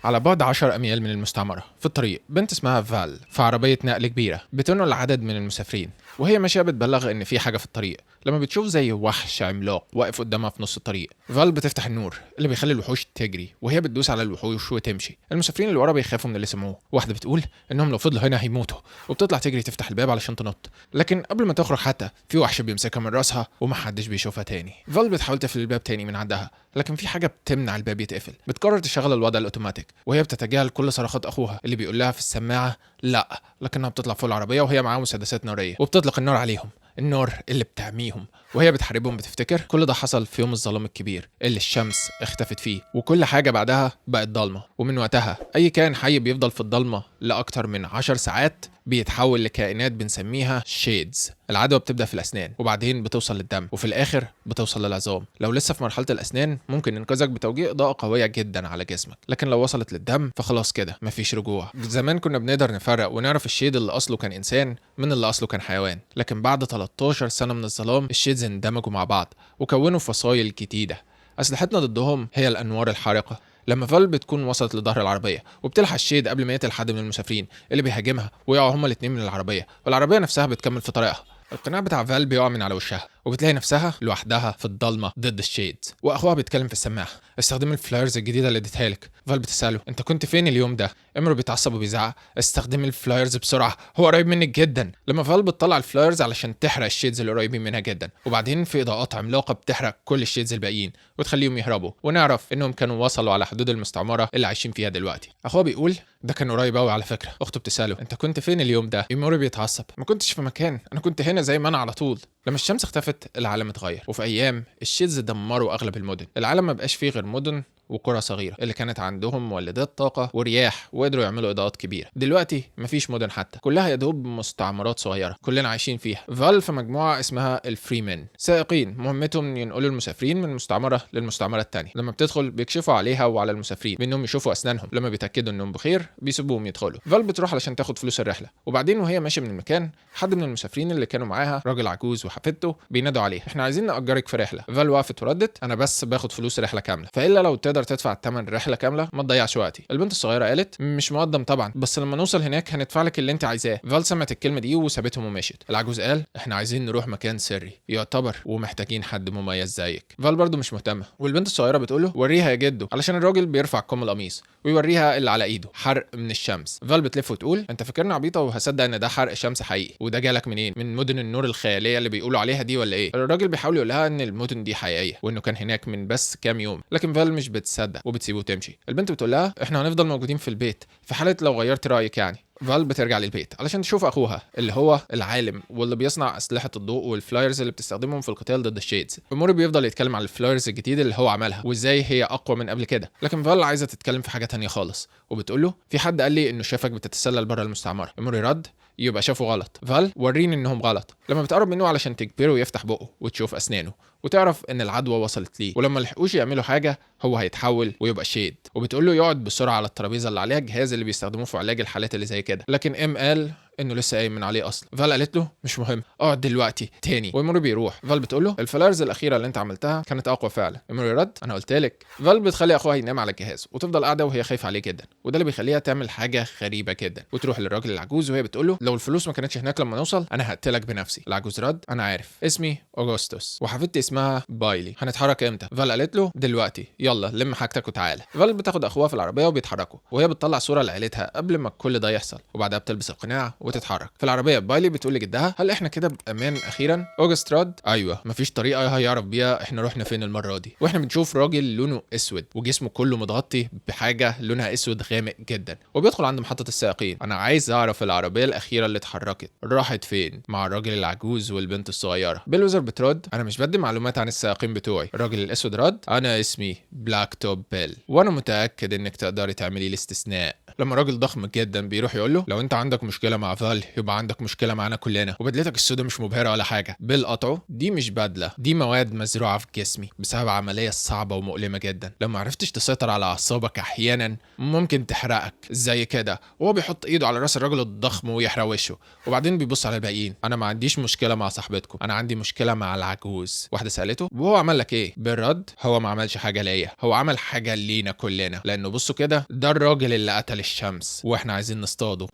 على بعد 10 أميال من المستعمرة في الطريق بنت اسمها فال في عربية نقل كبيرة بتنقل عدد من المسافرين، وهي ماشية بتبلغ إن في حاجة في الطريق لما بتشوف زي وحش عملاق واقف قدامها في نص الطريق. فال بتفتح النور اللي بيخلي الوحوش تجري وهي بتدوس على الوحوش وتمشي. المسافرين اللي ورا بيخافوا من اللي سمعوه، واحدة بتقول إنهم لو فضلوا هنا هيموتوا وبتطلع تجري تفتح الباب علشان تنط، لكن قبل ما تخرج حتى في وحش بيمسكها من راسها ومحدش بيشوفها تاني. فال بتحاول تقفل الباب تاني من عندها، لكن في حاجة بتمنع الباب يتقفل. بتقرر تشغل الوضع الأوتوماتيك وهي بتتجاهل كل صرخات أخوها اللي بيقول لها في السماعة لا، لكنها بتطلع فوق العربية وهي معاها مسدسات نارية وبتطلق النار عليهم، النار اللي بتعميهم وهي بتحاربهم. بتفتكر كل ده حصل في يوم الظلام الكبير اللي الشمس اختفت فيه وكل حاجة بعدها بقت ضلمة، ومن وقتها أي كائن حي بيفضل في الضلمة لأكتر من 10 ساعات بيتحول لكائنات بنسميها شيدز. العدوى بتبدأ في الأسنان وبعدين بتوصل للدم وفي الآخر بتوصل للعظام. لو لسه في مرحلة الأسنان ممكن ينقذك بتوجيه إضاءة قوية جدا على جسمك، لكن لو وصلت للدم فخلاص كده مفيش رجوع. زمان كنا بنقدر نفرق ونعرف الشيد اللي أصله كان إنسان من اللي أصله كان حيوان، لكن بعد 13 سنة من الظلام الشيدز اندمجوا مع بعض وكونوا فصائل جديدة. أسلحتنا ضدهم هي الأنوار الحارقة. لما فال بتكون وصلت لظهر العربيه وبتلحق الشيد قبل ما يقتل حد من المسافرين اللي بيهاجمها ويقعوا هما الاتنين من العربيه، والعربيه نفسها بتكمل في طريقها. القناع بتاع فال بيقع من على وشها وبتلاقي نفسها لوحدها في الضلمه ضد الشيد، واخوها بيتكلم في السماعه. استخدم الفلايرز الجديده اللي اديتها لك. فال بتساله انت كنت فين اليوم ده؟ امرو بيتعصب وبيزعق استخدم الفلايرز بسرعه، هو قريب منك جدا. لما فال بتطلع الفلايرز علشان تحرق الشيدز اللي قريبين منها جدا، وبعدين في اضاءات عملاقه بتحرق كل الشيدز الباقيين وتخليهم يهربوا، ونعرف انهم كانوا وصلوا على حدود المستعمره اللي عايشين فيها دلوقتي. اخوها بيقول ده كان قريب قوي على فكره. اخته بتساله انت كنت فين اليوم ده؟ امرو بيتعصب ما كنتش في مكان، انا كنت هنا زي ما انا على طول. لما الشمس اختفت العالم اتغير، وفي ايام الشيدز دمروا اغلب المدن. العالم ما بقاش فيه غير مدن وقرى صغيره اللي كانت عندهم مولدات طاقه ورياح وقدروا يعملوا اضاءات كبيره. دلوقتي مفيش مدن حتى، كلها يا دوب مستعمرات صغيره كلنا عايشين فيها. فال في مجموعه اسمها الفريمن، سائقين مهمتهم ينقلوا المسافرين من مستعمره للمستعمره الثانيه. لما بتدخل بيكشفوا عليها وعلى المسافرين بانهم يشوفوا اسنانهم، لما بيتاكدوا انهم بخير بيسيبوهم يدخلوا. فال بتروح علشان تاخد فلوس الرحله، وبعدين وهي ماشيه من المكان حد من المسافرين اللي كانوا معاها راجل عجوز وحفيدته بينادوا عليها احنا عايزين نأجرك في رحله. فال وقفت وردت انا بس باخد فلوس رحله كامله، فالا لو تقدر تدفع الثمن رحله كامله ما تضيعش وقتي. البنت الصغيره قالت مش مقدم طبعا، بس لما نوصل هناك هندفع لك اللي انت عايزاه. فال سمعت الكلمه دي وسابتهم ومشيت. العجوز قال احنا عايزين نروح مكان سري يعتبر ومحتاجين حد مميز زيك. فال برضو مش مهتمه، والبنت الصغيره بتقول له وريها يا جدو، علشان الراجل بيرفع كم القميص ويوريها اللي على ايده حرق من الشمس. فال بتلف وتقول انت فاكرني عبيطه وهصدق ان ده حرق شمس حقيقي؟ وده جالك منين؟ من مدن النور الخياليه اللي بيقولوا عليها دي ولا ايه؟ الراجل بيحاول يقول لها ان المدن دي حقيقيه وانه كان هناك من بس كام يوم، لكن فال مش بتصدق وبتسيبه تمشي. البنت بتقول لها احنا هنفضل موجودين في البيت في حاله لو غيرت رايك يعني. فال بترجع للبيت علشان تشوف اخوها اللي هو العالم واللي بيصنع اسلحه الضوء والفلايرز اللي بتستخدمهم في القتال ضد الشيدز. موري بيفضل يتكلم عن الفلايرز الجديده اللي هو عملها وازاي هي اقوى من قبل كده، لكن فال عايزه تتكلم في حاجه تانية خالص وبتقول له في حد قال لي انه شافك بتتسلل بره المستعمره. موري رد يبقى شافوا غلط. فال وريني انهم غلط. لما بتقرب منه علشان تجبره يفتح بقه وتشوف اسنانه وتعرف ان العدوى وصلت ليه، ولما لحقوش يعملوا حاجه هو هيتحول ويبقى شيد. وبتقول له يقعد بسرعه على الترابيزه اللي عليها الجهاز اللي بيستخدموه في علاج الحالات اللي زي كده، لكن قال انه لسه قايم من عليه اصلا. فال قالت له مش مهم اقعد دلوقتي تاني، وموري بيروح. فال بتقول له الفلايرز الاخيره اللي انت عملتها كانت اقوى فعلا. موري رد انا قلت لك. فال بتخلي اخوها ينام على الجهاز وتفضل قاعده وهي خايفه عليه جدا، وده اللي بيخليها تعمل حاجه غريبه جدا وتروح للراجل العجوز وهي بتقول له لو الفلوس ما كانتش هناك لما نوصل انا هقتلك بنفسي. العجوز رد انا عارف اسمي اوغسطس وحفيدتي اسمها بايلي، هنتحرك امتى؟ فال قالت له دلوقتي يلا لم حاجتك وتعالى. فال بتاخد اخوها في العربيه وبيتحركوا وهي بتطلع صوره لعيلتها قبل ما كل ده يحصل، وبعدها بتلبس القناع وتتحرك. في العربيه بايلي بتقول لجدها هل احنا كده بامان اخيرا؟ اوغست رد ايوه مفيش طريقه هيعرف بيها احنا رحنا فين المره دي. واحنا بنشوف راجل لونه اسود وجسمه كله متغطي بحاجه لونها اسود غامق جدا وبيدخل عند محطه السائقين. انا عايز اعرف العربيه الاخيره اللي اتحركت راحت فين مع الراجل العجوز والبنت الصغيره. بيلوزر بترد انا مش بدي معلومات عن السائقين بتوعي. الراجل الاسود رد انا اسمي بلاك توب بيل وانا متاكد انك تقدري تعملي الاستثناء. لما راجل ضخم جدا بيروح يقول له لو انت عندك مشكله مع مع فال يبقى عندك مشكله معانا كلنا، وبدلتك السوداء مش مبهره ولا حاجه. بيل قطعه، دي مش بدله، دي مواد مزروعه في جسمي بسبب عمليه صعبه ومؤلمه جدا. لو ما عرفتش تسيطر على اعصابك احيانا ممكن تحرقك زي كده. وهو بيحط ايده على راس الراجل الضخم ويحرق وشه، وبعدين بيبص على الباقيين. انا ما عنديش مشكله مع صاحبتكم، انا عندي مشكله مع العجوز. واحده سالته وهو عمل لك ايه؟ بالرد هو ما عملش حاجه ليا، هو عمل حاجه لينا كلنا، لانه بصوا كده ده الراجل اللي قتل الشمس واحنا عايزين نصطاده.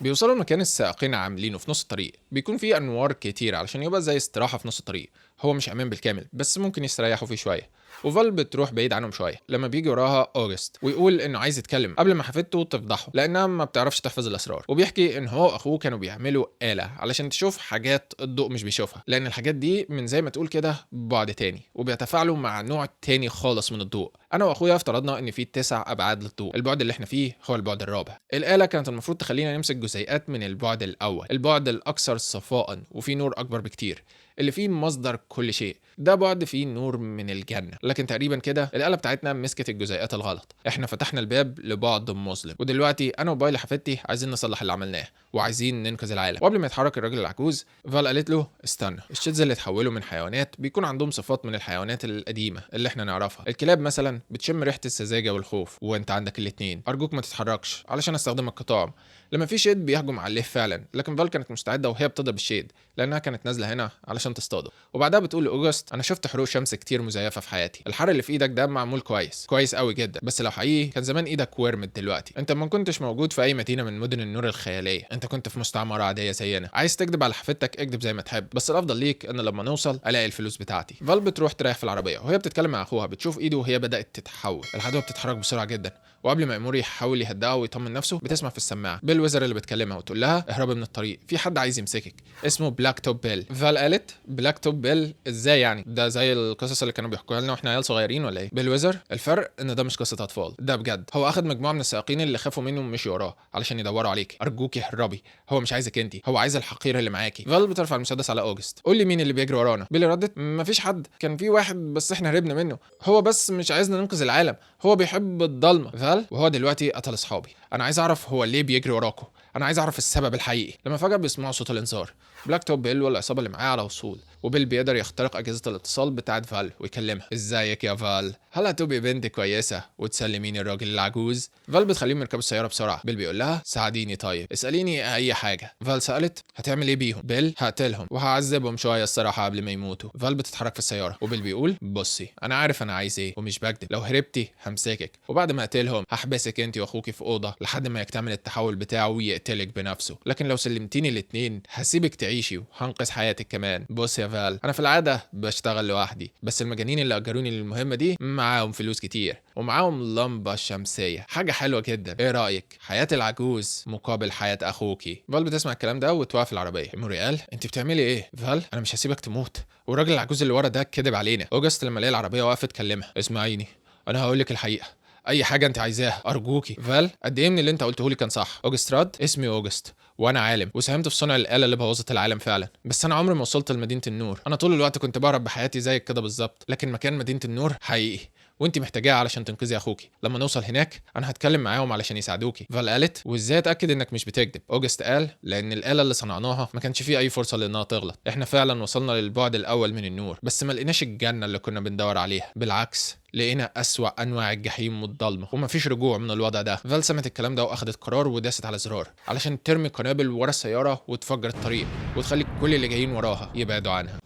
بيوصلوا المكان السائقين عاملينه في نص الطريق، بيكون فيه انوار كتير علشان يبقى زي استراحه في نص الطريق. هو مش امان بالكامل بس ممكن يستريحوا فيه شويه. وفال بتروح بعيد عنهم شويه لما بيجي وراها اوجست ويقول انه عايز يتكلم قبل ما حفيدته تفضحه لانها ما بتعرفش تحفظ الاسرار. وبيحكي ان هو واخوه كانوا بيعملوا آلة علشان تشوف حاجات الضوء مش بيشوفها، لان الحاجات دي من زي ما تقول كده بعد تاني وبيتفاعلوا مع نوع تاني خالص من الضوء. انا واخويا افترضنا ان في 9 ابعاد للضوء، البعد اللي احنا فيه هو البعد الرابع. الآلة كانت المفروض تخلينا نمسك جزيئات من البعد الاول، البعد الاكثر صفاء وفيه نور اكبر بكتير، اللي فيه مصدر كل شيء. ده بعد فيه نور من الجنة. لكن تقريبا كده الآلة بتاعتنا مسكت الجزيئات الغلط، احنا فتحنا الباب لبعد مظلم. ودلوقتي انا وبايلي حفيدتي عايزين نصلح اللي عملناه وعايزين ننقذ العالم. وقبل ما يتحرك الراجل العجوز فال قالت له استنى، الشيتز اللي اتحولوا من حيوانات بيكون عندهم صفات من الحيوانات القديمة اللي احنا نعرفها. الكلاب مثلا بتشم ريحة السذاجة والخوف، وانت عندك الاتنين. ارجوك ما تتحركش علشان استخدمك كطعم لما في شيد بيهجم عليه فعلا. لكن فال كانت مستعده وهي بتضرب الشيد لانها كانت نازله هنا علشان تصطاده. وبعدها بتقول لاوجست انا شفت حروق شمس كتير مزيفه في حياتي، الحر اللي في ايدك ده معمول كويس قوي جدا، بس لو حقيقي كان زمان ايدك ورمت دلوقتي. انت ما كنتش موجود في اي مدينه من مدن النور الخياليه، انت كنت في مستعمره عاديه زينا. عايز تكذب على حفيدتك اكذب زي ما تحب، بس الافضل ليك ان لما نوصل الاقي الفلوس بتاعتي. فال بتروح تريح في العربيه وهي بتتكلم مع اخوها، بتشوف ايده وهي بدات تتحول، العدوى بتتحرك بسرعه جدا. وقبل ما اموري يحاول يهداها ويطمن نفسه بتسمع في السماعه بيل ويزر اللي بتكلمها وتقول لها اهربي من الطريق، في حد عايز يمسكك اسمه بلاك توب بيل. فال قالت بلاك توب بيل ازاي يعني؟ ده زي القصص اللي كانوا بيحكوها لنا واحنا عيال صغيرين ولا ايه؟ بيل ويزر الفرق ان ده مش قصه اطفال، ده بجد. هو اخد مجموعه من السائقين اللي خافوا منه ومشي وراه علشان يدوروا عليك. ارجوكي اهربي، هو مش عايزك انت، هو عايز الحقيره اللي معاكي. فال بترفع المسدس على اوجست. قول لي مين اللي بيجري ورانا؟ بيل ردت مفيش حد، كان في واحد بس احنا هربنا منه، هو بس مش عايزنا ننقذ العالم، هو بيحب الضلمه. فال وهو دلوقتي قتل اصحابي، انا عايز اعرف هو ليه بيجري وراكم، انا عايز اعرف السبب الحقيقي. لما فجاه بيسمعوا صوت الانذار، بلاك توب بيل والعصابه اللي معاه على وصول، وبيل بيقدر يخترق اجهزه الاتصال بتاعه فال ويكلمها. ازيك يا فال، هل هتبقي بنت كويسه وتسلميني الراجل العجوز؟ فال بتخليهم يركبوا السياره بسرعه. بيل بيقول لها ساعديني طيب، اساليني اي حاجه. فال سالت هتعمل ايه بيهم؟ بيل هقتلهم وهعذبهم شويه الصراحه قبل ما يموتوا. فال بتتحرك في السياره وبيل بيقول بصي انا عارف انا عايز ايه ومش بكدب، لو هربتي همسكك وبعد ما اقتلهم هحبسك انت واخوكي في اوضه لحد ما يكتمل التحول بتاعه ويقتلك بنفسه، لكن لو سلمتيني الاتنين هسيبك تعيشي وهنقذ حياتك كمان. بص يا فال انا في العاده بشتغل لوحدي، بس المجانين اللي اجروني للمهمه دي معاهم فلوس كتير ومعاهم لمبه شمسيه، حاجه حلوه جدا، ايه رايك؟ حياه العجوز مقابل حياه اخوكي. فال بتسمع الكلام ده وتوقف العربيه. موري قال انت بتعملي ايه؟ فال انا مش هسيبك تموت، والراجل العجوز اللي ورا ده كذب علينا. اوجست لما لقى العربيه وقفت كلمها اسمعيني انا هقول لك الحقيقه، اي حاجه انت عايزاها ارجوكي. فال قد ايه من اللي انت قلته لي كان صح؟ اوجست رد اسمي اوجست وانا عالم وساهمت في صنع الاله اللي بوظت العالم فعلا، بس انا عمري ما وصلت لمدينه النور، انا طول الوقت كنت بهرب بحياتي زيك كده بالظبط، لكن مكان مدينه النور حقيقي وانت محتاجاها علشان تنقذي اخوكي. لما نوصل هناك انا هتكلم معاهم علشان يساعدوكي. فال قالت وازاي اتاكد انك مش بتكذب؟ اوجست قال لان الاله اللي صنعناها ما كانش فيه اي فرصه لانها تغلط، احنا فعلا وصلنا للبعد الاول من النور بس ما لقيناش الجنه اللي كنا بندور عليها، بالعكس لقينا أسوأ أنواع الجحيم والضلمة ومفيش رجوع من الوضع ده. فال سمعت الكلام ده وأخدت قرار وداست على زرار علشان ترمي قنابل ورا السيارة وتفجر الطريق وتخلي كل اللي جايين وراها يبعدوا عنها.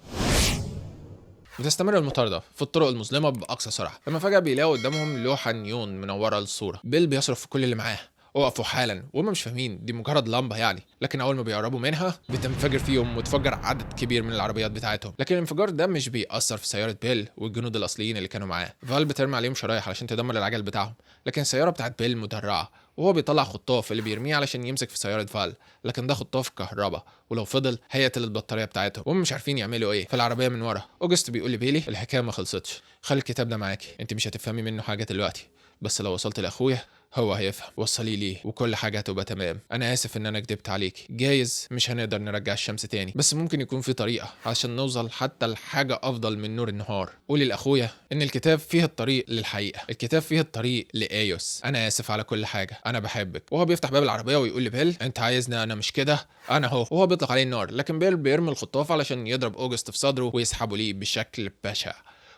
بتستمر المطاردة في الطرق المظلمة بأقصى سرعة لما فجأة بيلاقوا قدامهم لوحة نيون منورة للصورة. بيل بيصرف في كل اللي معاه وقفوا حالا وهم مش فاهمين دي مجرد لمبه يعني، لكن اول ما بيقربوا منها بتنفجر فيهم وتفجر عدد كبير من العربيات بتاعتهم. لكن الانفجار ده مش بيأثر في سياره بيل والجنود الاصليين اللي كانوا معاه. فال بترمي عليهم شرايح علشان تدمر العجل بتاعهم، لكن السياره بتاعت بيل مدرعه وهو بيطلع خطاف اللي بيرميه علشان يمسك في سياره فال، لكن ده خطاف كهرباء ولو فضل هيقتل البطاريه بتاعتهم وهم مش عارفين يعملوا ايه. فالعربيه من ورا اوجست بيقول لبيلي الحكايه ما خلصتش، خلي الكتاب ده معاكي، انت مش هتفهمي منه حاجه دلوقتي، بس لو وصلت لاخويا هو هيفهم، وصلي ليه وكل حاجه هتبقى تمام. انا اسف ان انا كدبت عليك، جايز مش هنقدر نرجع الشمس تاني، بس ممكن يكون في طريقه عشان نوصل حتى لحاجه افضل من نور النهار. قولي لاخويا ان الكتاب فيه الطريق للحقيقه، الكتاب فيه الطريق لايوس. انا اسف على كل حاجه، انا بحبك. وهو بيفتح باب العربيه ويقول لبيل انت عايزني انا مش كده، انا اهو. وهو بيطلق عليه النار، لكن بيل بيرمي الخطاف علشان يضرب اوجست في صدره ويسحبه ليه بشكل بشع.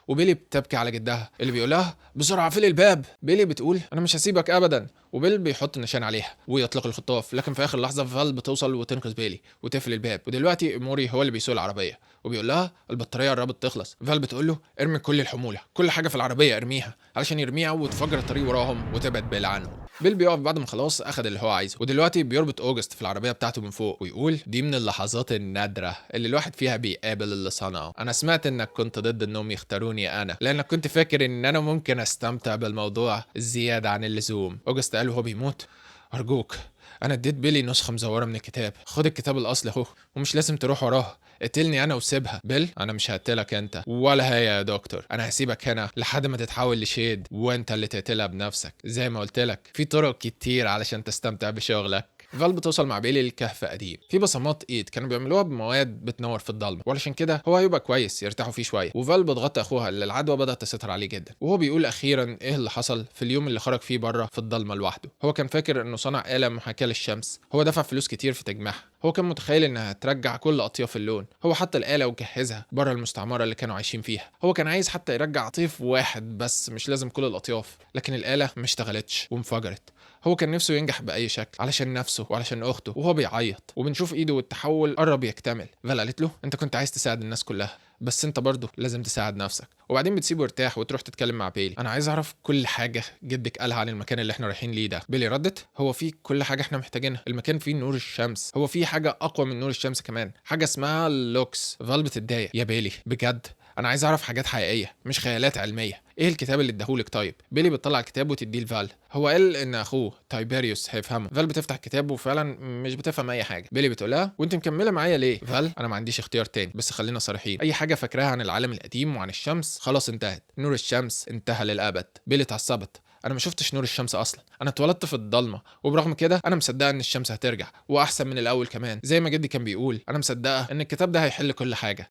وبيلي بتبكي على جدها اللي بيقولها بسرعه اقفلي الباب. بيلي بتقول انا مش هسيبك ابدا، وبيل بيحط النشان عليها ويطلق الخطاف، لكن في اخر لحظه فال بتوصل وتنقذ بيلي وتقفل الباب. ودلوقتي موري هو اللي بيسوق العربيه وبيقول لها البطاريه قربت تخلص. فال بتقول له ارمي كل الحموله، كل حاجه في العربيه ارميها، علشان يرميها وتفجر الطريق وراهم وتبعد بيل عنهم. بيل بيقف بعد ما خلاص اخد اللي هو عايزه، ودلوقتي بيربط اوجست في العربيه بتاعته من فوق ويقول دي من اللحظات النادره اللي الواحد فيها بيقابل اللي صنعه. انا سمعت انك كنت ضد انهم يختاروني انا لانك كنت فاكر ان انا ممكن استمتع بالموضوع زياده عن اللزوم. اوجست قال وهو بيموت ارجوك، انا اديت بيلي نسخه مزوره من الكتاب، خد الكتاب الاصلي اهو ومش لازم تروح وراها، قتلني انا وسيبها. بيل انا مش هقتلك انت ولا هي يا دكتور، انا هسيبك هنا لحد ما تتحول لشيد وانت اللي تقتلها بنفسك. زي ما قلت لك في طرق كتير علشان تستمتع بشغلك. فال بتوصل مع بيلي للكهف قديم في بصمات ايد كانوا بيعملوها بمواد بتنور في الضلمه، وعلشان كده هو هيبقى كويس يرتاحوا فيه شويه. وفال بتغطي اخوها اللي العدوى بدات تسيطر عليه جدا، وهو بيقول اخيرا ايه اللي حصل في اليوم اللي خرج فيه بره في الضلمه لوحده. هو كان فاكر انه صنع آلة محاكاه للشمس، هو دفع فلوس كتير في تجميعها، هو كان متخيل انها ترجع كل اطياف اللون، هو حط الآلة وجهزها بره المستعمره اللي كانوا عايشين فيها. هو كان عايز حتى يرجع طيف واحد بس، مش لازم كل الاطياف، لكن الآلة ما اشتغلتش وانفجرت. هو كان نفسه ينجح بأي شكل علشان نفسه وعلشان أخته، وهو بيعيط وبنشوف إيده والتحول قرب يكتمل. فال قالت له أنت كنت عايز تساعد الناس كلها، بس أنت برضه لازم تساعد نفسك. وبعدين بتسيبه يرتاح وتروح تتكلم مع بيلي. أنا عايز أعرف كل حاجة جدك قالها عن المكان اللي إحنا رايحين ليه ده. بيلي ردت هو فيه كل حاجة إحنا محتاجينها، المكان فيه نور الشمس، هو فيه حاجة أقوى من نور الشمس كمان، حاجة اسمها لوكس. فال بتتضايق يا بيلي بجد انا عايز اعرف حاجات حقيقيه مش خيالات علميه. ايه الكتاب اللي اداهولك؟ طيب بيلي بتطلع الكتاب وتديه لفال، هو قال ان اخوه تايبيريوس هيفهمه. فال بتفتح الكتاب وفعلا مش بتفهم اي حاجه. بيلي بتقولها وانت مكمله معايا ليه؟ فال انا ما عنديش اختيار تاني، بس خلينا صريحين، اي حاجه فاكراها عن العالم القديم وعن الشمس خلاص انتهت، نور الشمس انتهى للابد. بيلي اتعصبت انا ما شفتش نور الشمس اصلا، انا اتولدت في الضلمه، وبرغم كده انا مصدقه ان الشمس هترجع واحسن من الاول كمان زي ما جدي كان بيقول. انا مصدقه ان الكتاب ده هيحل كل حاجه.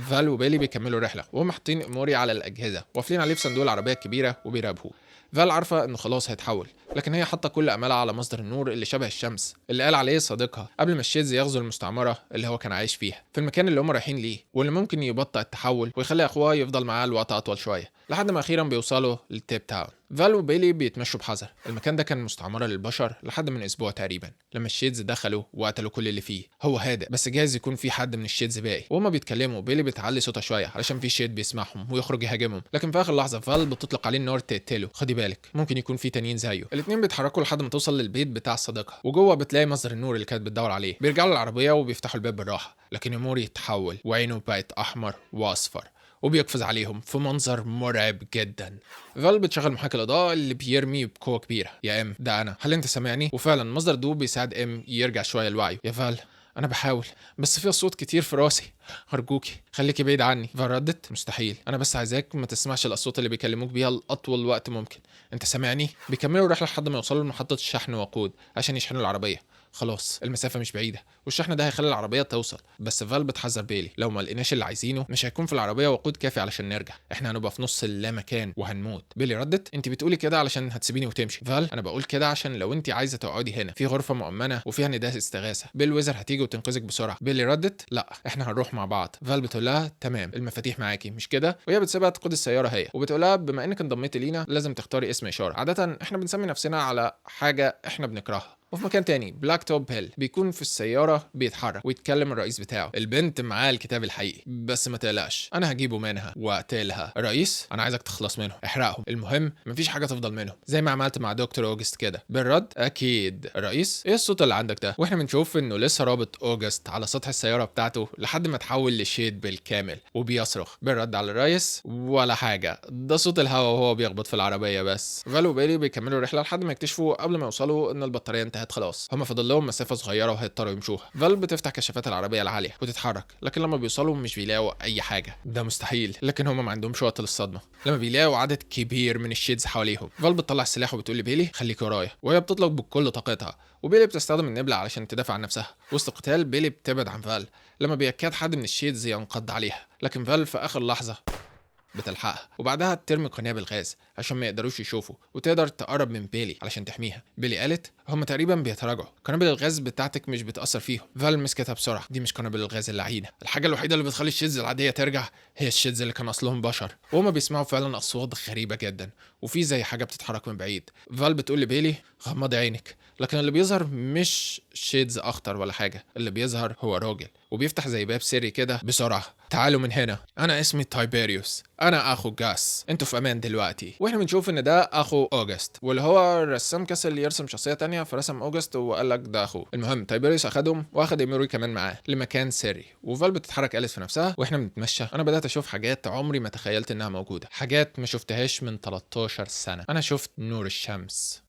فال وبيلي بيكملوا رحله وهم حاطين موري على الاجهزه وقافلين عليه في صندوق العربيه الكبيره وبيراقبوه. فال عارفه انه خلاص هيتحول، لكن هي حاطه كل املها على مصدر النور اللي شبه الشمس اللي قال عليه صديقها قبل ما الشيدز يغزو المستعمره اللي هو كان عايش فيها في المكان اللي هم رايحين ليه، واللي ممكن يبطئ التحول ويخلي اخوها يفضل معاه لوقت اطول شويه لحد ما اخيرا بيوصلوا للتيب تاون. فال وبيلي بيتمشوا بحذر، المكان ده كان مستعمره للبشر لحد من اسبوع تقريبا لما الشيدز دخلوا وقتلوا كل اللي فيه. هو هادئ بس جايز يكون في حد من الشيدز باقي، وهما بيتكلموا بيلي بتعلي صوتها شويه علشان في شيد بيسمعهم ويخرج يهاجمهم، لكن في اخر لحظه فال بتطلق عليه النار تقتله. خدي بالك ممكن يكون في تانيين زيه. الاتنين بيتحركوا لحد ما توصل للبيت بتاع صديقها، وجوه بتلاقي مصدر النور اللي كانت بتدور عليه. بيرجعوا للعربيه وبيفتحوا الباب بالراحه، لكن موري يتحول وعينه بقت احمر واصفر وبيقفز عليهم في منظر مرعب جدا. فال بتشغل محاك الاضاءه اللي بيرمي بقوه كبيره يا ام ده انا، هل انت سامعني؟ وفعلا مصدر الضوء بيساعد ام يرجع شويه لوعيه. يا فال انا بحاول بس في صوت كتير في راسي، ارجوكي خليكي بعيد عني. فال ردت مستحيل، انا بس عايزاك ما تسمعش الاصوات اللي بيكلموك بيها لاطول وقت ممكن. انت سامعني؟ بيكملوا الرحله لحد ما يوصلوا لمحطه الشحن وقود عشان يشحنوا العربيه. خلاص المسافه مش بعيده والشحن ده هيخلي العربيه توصل، بس فال بتحذر بيلي لو ما لقيناش اللي عايزينه مش هيكون في العربيه وقود كافي علشان نرجع، احنا هنبقى في نص اللامكان وهنموت. بيلي ردت انت بتقولي كده علشان هتسيبيني وتمشي. فال انا بقول كده عشان لو انت عايزه تقعدي هنا في غرفه مؤمنه وفيها نداء استغاثه، بيل ويزر هتيجي وتنقذك بسرعه. بيلي ردت لا احنا هنروح مع بعض. فال بتقول لها تمام المفاتيح معاكي مش كده، وهي بتسيبها تقود السياره هي، وبتقول لها بما انك انضميتي لينا لازم تختاري اسم اشاره، عاده احنا بنسمي نفسنا على حاجه احنا بنكرهها. وفي مكان تاني بلاك توب هيل بيكون في السياره بيتحرك ويتكلم الرئيس بتاعه. البنت معاه الكتاب الحقيقي بس ما تقلقش انا هجيبه منها واقتلها. الرئيس انا عايزك تخلص منهم احرقهم، المهم مفيش حاجه تفضل منهم زي ما عملت مع دكتور اوجست كده. بالرد اكيد. الرئيس ايه الصوت اللي عندك ده؟ واحنا بنشوف انه لسه رابط اوجست على سطح السياره بتاعته لحد ما تحول لشيد بالكامل وبيصرخ. بالرد على الرئيس ولا حاجه، ده صوت الهواء وهو بيخبط في العربيه بس. فال وبيلي بيكملوا الرحله لحد ما يكتشفوا قبل ما يوصلوا ان البطاريه انتهت انتهت خلاص، هما فاضل لهم مسافه صغيره وهيضطروا يمشوها. فال بتفتح كشافات العربيه العاليه وتتحرك، لكن لما بيوصلوا مش بيلاقوا اي حاجه. ده مستحيل، لكن هما ما عندهمش وقت للصدمه. لما بيلاقوا عدد كبير من الشيدز حواليهم، فال بتطلع السلاح وبتقول لبيلي خليك ورايا، وهي بتطلق بكل طاقتها. وبيلي بتستخدم النبله علشان تدافع عن نفسها. وسط قتال بيلي بتبعد عن فال لما بيكاد حد من الشيدز ينقض عليها، لكن فال في اخر لحظه بتلحقها، وبعدها ترمي قنابل غاز عشان ما يقدروش يشوفوا، وتقدر تقرب من بيلي علشان تحميها. بيلي قالت هم تقريبا بيتراجعوا، قنابل الغاز بتاعتك مش بتأثر فيهم. فال مسكتها بسرعة، دي مش قنابل الغاز اللعينة، الحاجة الوحيدة اللي بتخلي الشيدز العادية ترجع هي الشيدز اللي كان أصلهم بشر. وهما بيسمعوا فعلا أصوات غريبة جدا، وفي زي حاجة بتتحرك من بعيد. فال بتقول لبيلي غمضي عينك، لكن اللي بيظهر مش شيدز اخطر ولا حاجه، اللي بيظهر هو راجل وبيفتح زي باب سري كده بسرعه. تعالوا من هنا، انا اسمي تايبيريوس، انا اخو جاس، انتوا في امان دلوقتي. واحنا بنشوف ان ده اخو اوجست، واللي هو رسام كسل يرسم شخصيه تانية فرسم اوجست وقال لك ده اخوه. المهم تايبيريوس اخدهم واخد ايموري كمان معاه لمكان سري، وفال بتتحرك أليس في نفسها. واحنا بنتمشى انا بدات اشوف حاجات عمري ما تخيلت انها موجوده، حاجات ما شفتهاش من 13 سنه. انا شفت نور الشمس.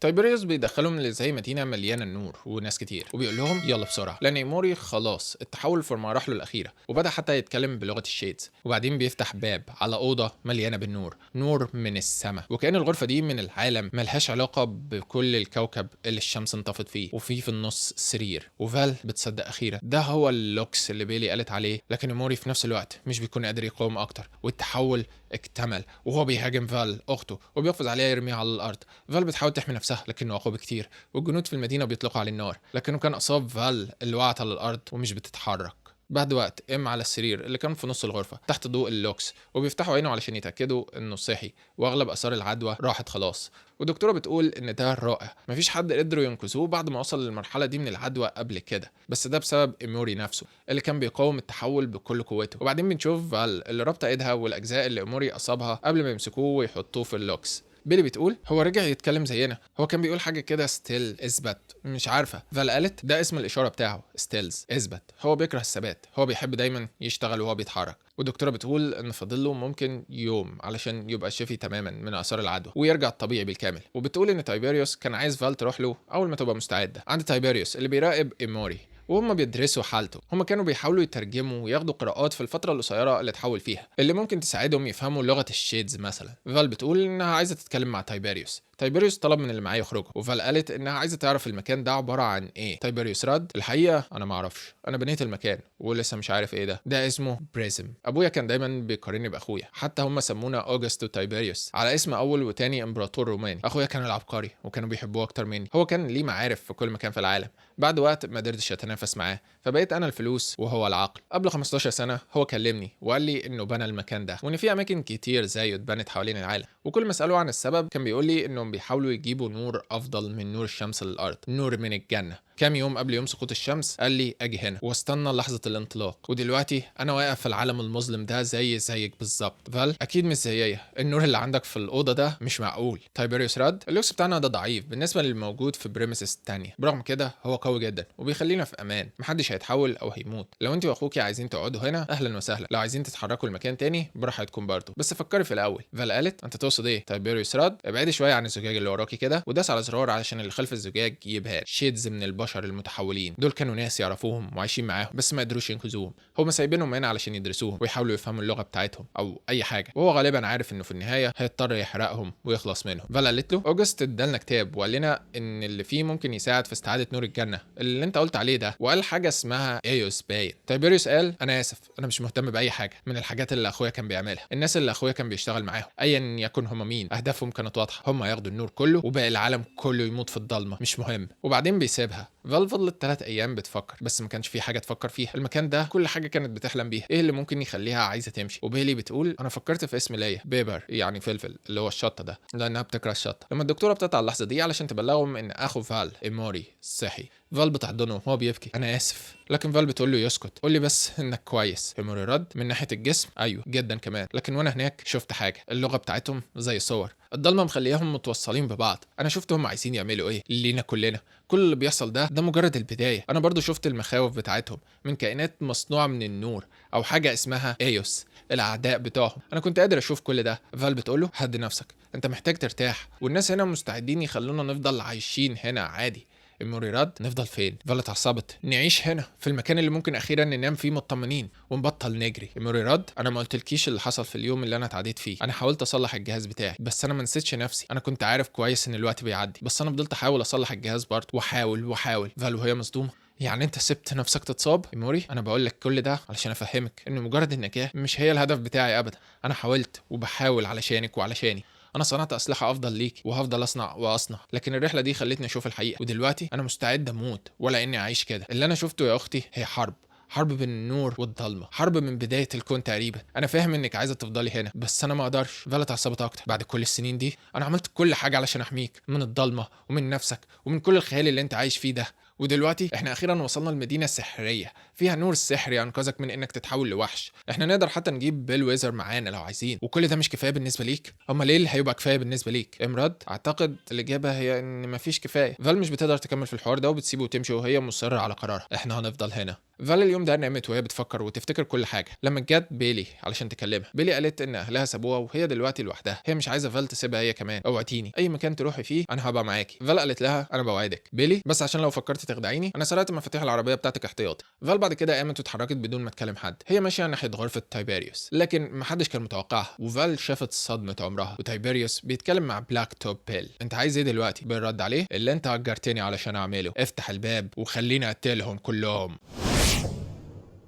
تايبيريوس بيدخلهم لزي مدينه مليانه النور وناس كتير، وبيقول لهم يلا بسرعه لان ايموري خلاص التحول في مراحله الاخيره، وبدا حتى يتكلم بلغه الشيدز. وبعدين بيفتح باب على اوضه مليانه بالنور، نور من السماء، وكأن الغرفه دي من العالم ملهاش علاقه بكل الكوكب اللي الشمس انطفت فيه. وفي النص سرير، وفال بتصدق اخيرا ده هو اللوكس اللي بيلي قالت عليه. لكن ايموري في نفس الوقت مش بيكون قادر يقاوم اكتر، والتحول اكتمل وهو بيهاجم فال اخته وبيقفز عليها يرميها على الارض. فال بتحاول تحمي نفسها لكنه اقوى بكتير، والجنود في المدينه بيطلقوا عليه النار، لكنه كان اصاب فال اللي وقعت على الارض ومش بتتحرك. بعد وقت على السرير اللي كان في نص الغرفه تحت ضوء اللوكس، وبيفتحوا عينه علشان يتاكدوا انه صحي واغلب اثار العدوى راحت خلاص. والدكتوره بتقول ان ده رائع، مفيش حد قدروا ينقذوه بعد ما وصل للمرحله دي من العدوى قبل كده، بس ده بسبب ايموري نفسه اللي كان بيقاوم التحول بكل قوته. وبعدين بنشوف فال اللي رابطه ايدها والاجزاء اللي ايموري اصابها قبل ما يمسكوه ويحطوه في اللوكس. بيلي بتقول هو رجع يتكلم زينا، هو كان بيقول حاجه كده ستيل اثبت مش عارفه. فال قالت ده اسم الاشاره بتاعه ستيلز اثبت، هو بيكره الثبات، هو بيحب دايما يشتغل وهو بيتحرك. والدكتوره بتقول ان فاضل له ممكن يوم علشان يبقى شفي تماما من اثار العدوى ويرجع الطبيعي بالكامل. وبتقول ان تايبيريوس كان عايز فال تروح له اول ما تبقى مستعده عند تايبيريوس اللي بيراقب ايموري، وهم بيدرسوا حالته. هم كانوا بيحاولوا يترجموا وياخدوا قراءات في الفتره القصيره اللي اتحول فيها اللي ممكن تساعدهم يفهموا لغه الشيدز مثلا. فال بتقول انها عايزه تتكلم مع تايبيريوس. تايبيريوس طلب من اللي معاه يخرجوا، وفال قالت انها عايزه تعرف المكان ده عباره عن ايه. تايبيريوس رد الحقيقه انا ما اعرفش، انا بنيت المكان ولسه مش عارف ايه ده اسمه بريزم. ابويا كان دايما بيقارني باخويا، حتى هم سمونا اوجست وتايبيريوس على اسم اول وتاني امبراطور روماني. اخويا كان العبقري وكانوا بيحبوه اكتر مني، هو كان ليه معارف في كل مكان في العالم. بعد وقت ما قدرتش اتنافس معاه فبقيت انا الفلوس وهو العقل. قبل 15 سنه هو كلمني وقال لي انه بنى المكان ده وان في اماكن كتير زيه اتبنت حوالين العالم، وكل ما اساله عن السبب كان بيقول لي انهم بيحاولوا يجيبوا نور افضل من نور الشمس للارض، نور من الجنه. كام يوم قبل يوم سقوط الشمس قال لي اجي هنا واستنى لحظه الانطلاق، ودلوقتي انا واقف في العالم المظلم ده زيك بالظبط. فال اكيد مش زيي، النور اللي عندك في الاوضه ده مش معقول. تايبيريوس رد اللوكس بتاعنا ده ضعيف بالنسبه للموجود في بريمسس الثانيه، برغم كده هو قوي جدا وبيخلينا في امان، محدش هيتحول او هيموت. لو انت واخوكي عايزين تقعدوا هنا اهلا وسهلا، لو عايزين تتحركوا لمكان تاني براحتكم برضه، بس فكري في الاول. فال قالت انت تقصد ايه؟ تايبيريوس رد ابعدي شويه عن الزجاج اللي وراكي كده، وداس على زرار علشان اللي خلف الزجاج يبهر شيدز من البشر المتحولين. دول كانوا ناس يعرفوهم وعايشين معاهم بس ما قدروش ينقذوهم، هم سايبينهم هنا علشان يدرسوهم ويحاولوا يفهموا اللغه بتاعتهم او اي حاجه، وهو غالبا عارف انه في النهايه هيضطر يحرقهم ويخلص منهم. فال قالت له اوجست ادالنا كتاب وقال لنا ان اللي فيه ممكن يساعد في استعاده نور الجنه اللي انت قلت عليه ده، وقال حاجه اسمها ايوس باين. تايبيريوس قال انا اسف، انا مش مهتم باي حاجه من الحاجات اللي اخويا كان بيعملها. الناس اللي اخويا كان بيشتغل معاهم ايا يكن هم مين اهدافهم كانت واضحه، هم ياخدوا النور كله وباقي العالم كله يموت في الضلمه، مش مهم. وبعدين بيسيبها. فال فضلت 3 ايام بتفكر بس ما كانش في حاجه تفكر فيها، المكان ده كل حاجه كانت بتحلم بيها، ايه اللي ممكن يخليها عايزه تمشي؟ وبيلي بتقول انا فكرت في اسم ليا بيبر، يعني فلفل اللي هو الشطه ده، لانها بتكره الشطه. لما الدكتوره بتقطع اللحظه دي علشان تبلغهم ان اخو فال ايموري صحي، فال بتحضنه وهو بيبكي. انا اسف. لكن فال بتقول له يسكت، قول لي بس انك كويس. ايموري رد من ناحيه الجسم ايوه جدا كمان، لكن وانا هناك شفت حاجه، اللغه بتاعتهم زي صور، الضلمه مخليهم متوصلين ببعض. انا شفت هم عايزين يعملوا ايه لينا كلنا. كل اللي بيحصل ده مجرد البدايه. انا برضو شفت المخاوف بتاعتهم من كائنات مصنوعه من النور او حاجه اسمها ايوس، الاعداء بتوعهم. انا كنت قادر اشوف كل ده. فال بتقول له هدي نفسك، انت محتاج ترتاح، والناس هنا مستعدين يخلونا نفضل عايشين هنا عادي. ايموري رد نفضل فين؟ فال اتعصبت. نعيش هنا في المكان اللي ممكن اخيرا ننام فيه مطمنين ونبطل نجري. ايموري رد انا ما قلتلكيش اللي حصل في اليوم اللي انا اتعديت فيه. انا حاولت اصلح الجهاز بتاعي بس انا ما نسيتش نفسي. انا كنت عارف كويس ان الوقت بيعدي بس انا فضلت احاول اصلح الجهاز برضه واحاول. فال وهي مصدومه يعني انت سبت نفسك تتصاب؟ ايموري انا بقول لك كل ده علشان افهمك ان مجرد النجاه مش هي الهدف بتاعي ابدا. انا حاولت وبحاول علشانك وعلشاني. انا صنعت اسلحه افضل ليك وهفضل اصنع، لكن الرحله دي خلتني اشوف الحقيقه، ودلوقتي انا مستعد اموت ولا اني اعيش كده. اللي انا شفته يا اختي هي حرب بين النور والضلمه، حرب من بدايه الكون تقريبا. انا فاهم انك عايزه تفضلي هنا بس انا ما اقدرش. فالا اتعصبت اكتر. بعد كل السنين دي انا عملت كل حاجه علشان احميك من الضلمه ومن نفسك ومن كل الخيال اللي انت عايش فيه ده، ودلوقتي احنا اخيرا وصلنا لمدينه سحريه فيها نور سحري ينقذك من انك تتحول لوحش. احنا نقدر حتى نجيب بيل ويزر معانا لو عايزين. وكل ده مش كفايه بالنسبه ليك؟ امال ايه اللي هيبقى كفايه بالنسبه ليك؟ امراد اعتقد الاجابه هي ان مفيش كفايه. فال مش بتقدر تكمل في الحوار ده وبتسيبه وتمشي وهي مصره على قرارها. احنا هنفضل هنا. فال اليوم ده نامت وهي بتفكر وتفتكر كل حاجه لما جت بيلي علشان تكلمها. بيلي قالت ان اهلها سابوها وهي دلوقتي لوحدها. هي مش عايزه فال تسيبها هي كمان. اوعديني اي مكان تروحي فيه انا هبقى معاكي. فال قالت لها انا بوعدك بيلي، بس عشان لو فكرتي تخدعيني انا سرقت مفاتيح العربيه بتاعتك احتياطي. فال بعد كده قامت واتحركت بدون ما تكلم حد. هي ماشيه ناحيه غرفه تايبيريوس لكن محدش كان متوقعها، وفال شافت صدمه عمرها. وتايبيريوس بيتكلم مع بلاك توب بيل. انت عايز ايه دلوقتي؟ بيل رد عليه اللي انت اجرتني علشان اعمله، افتح الباب وخليني اقتلهم كلهم.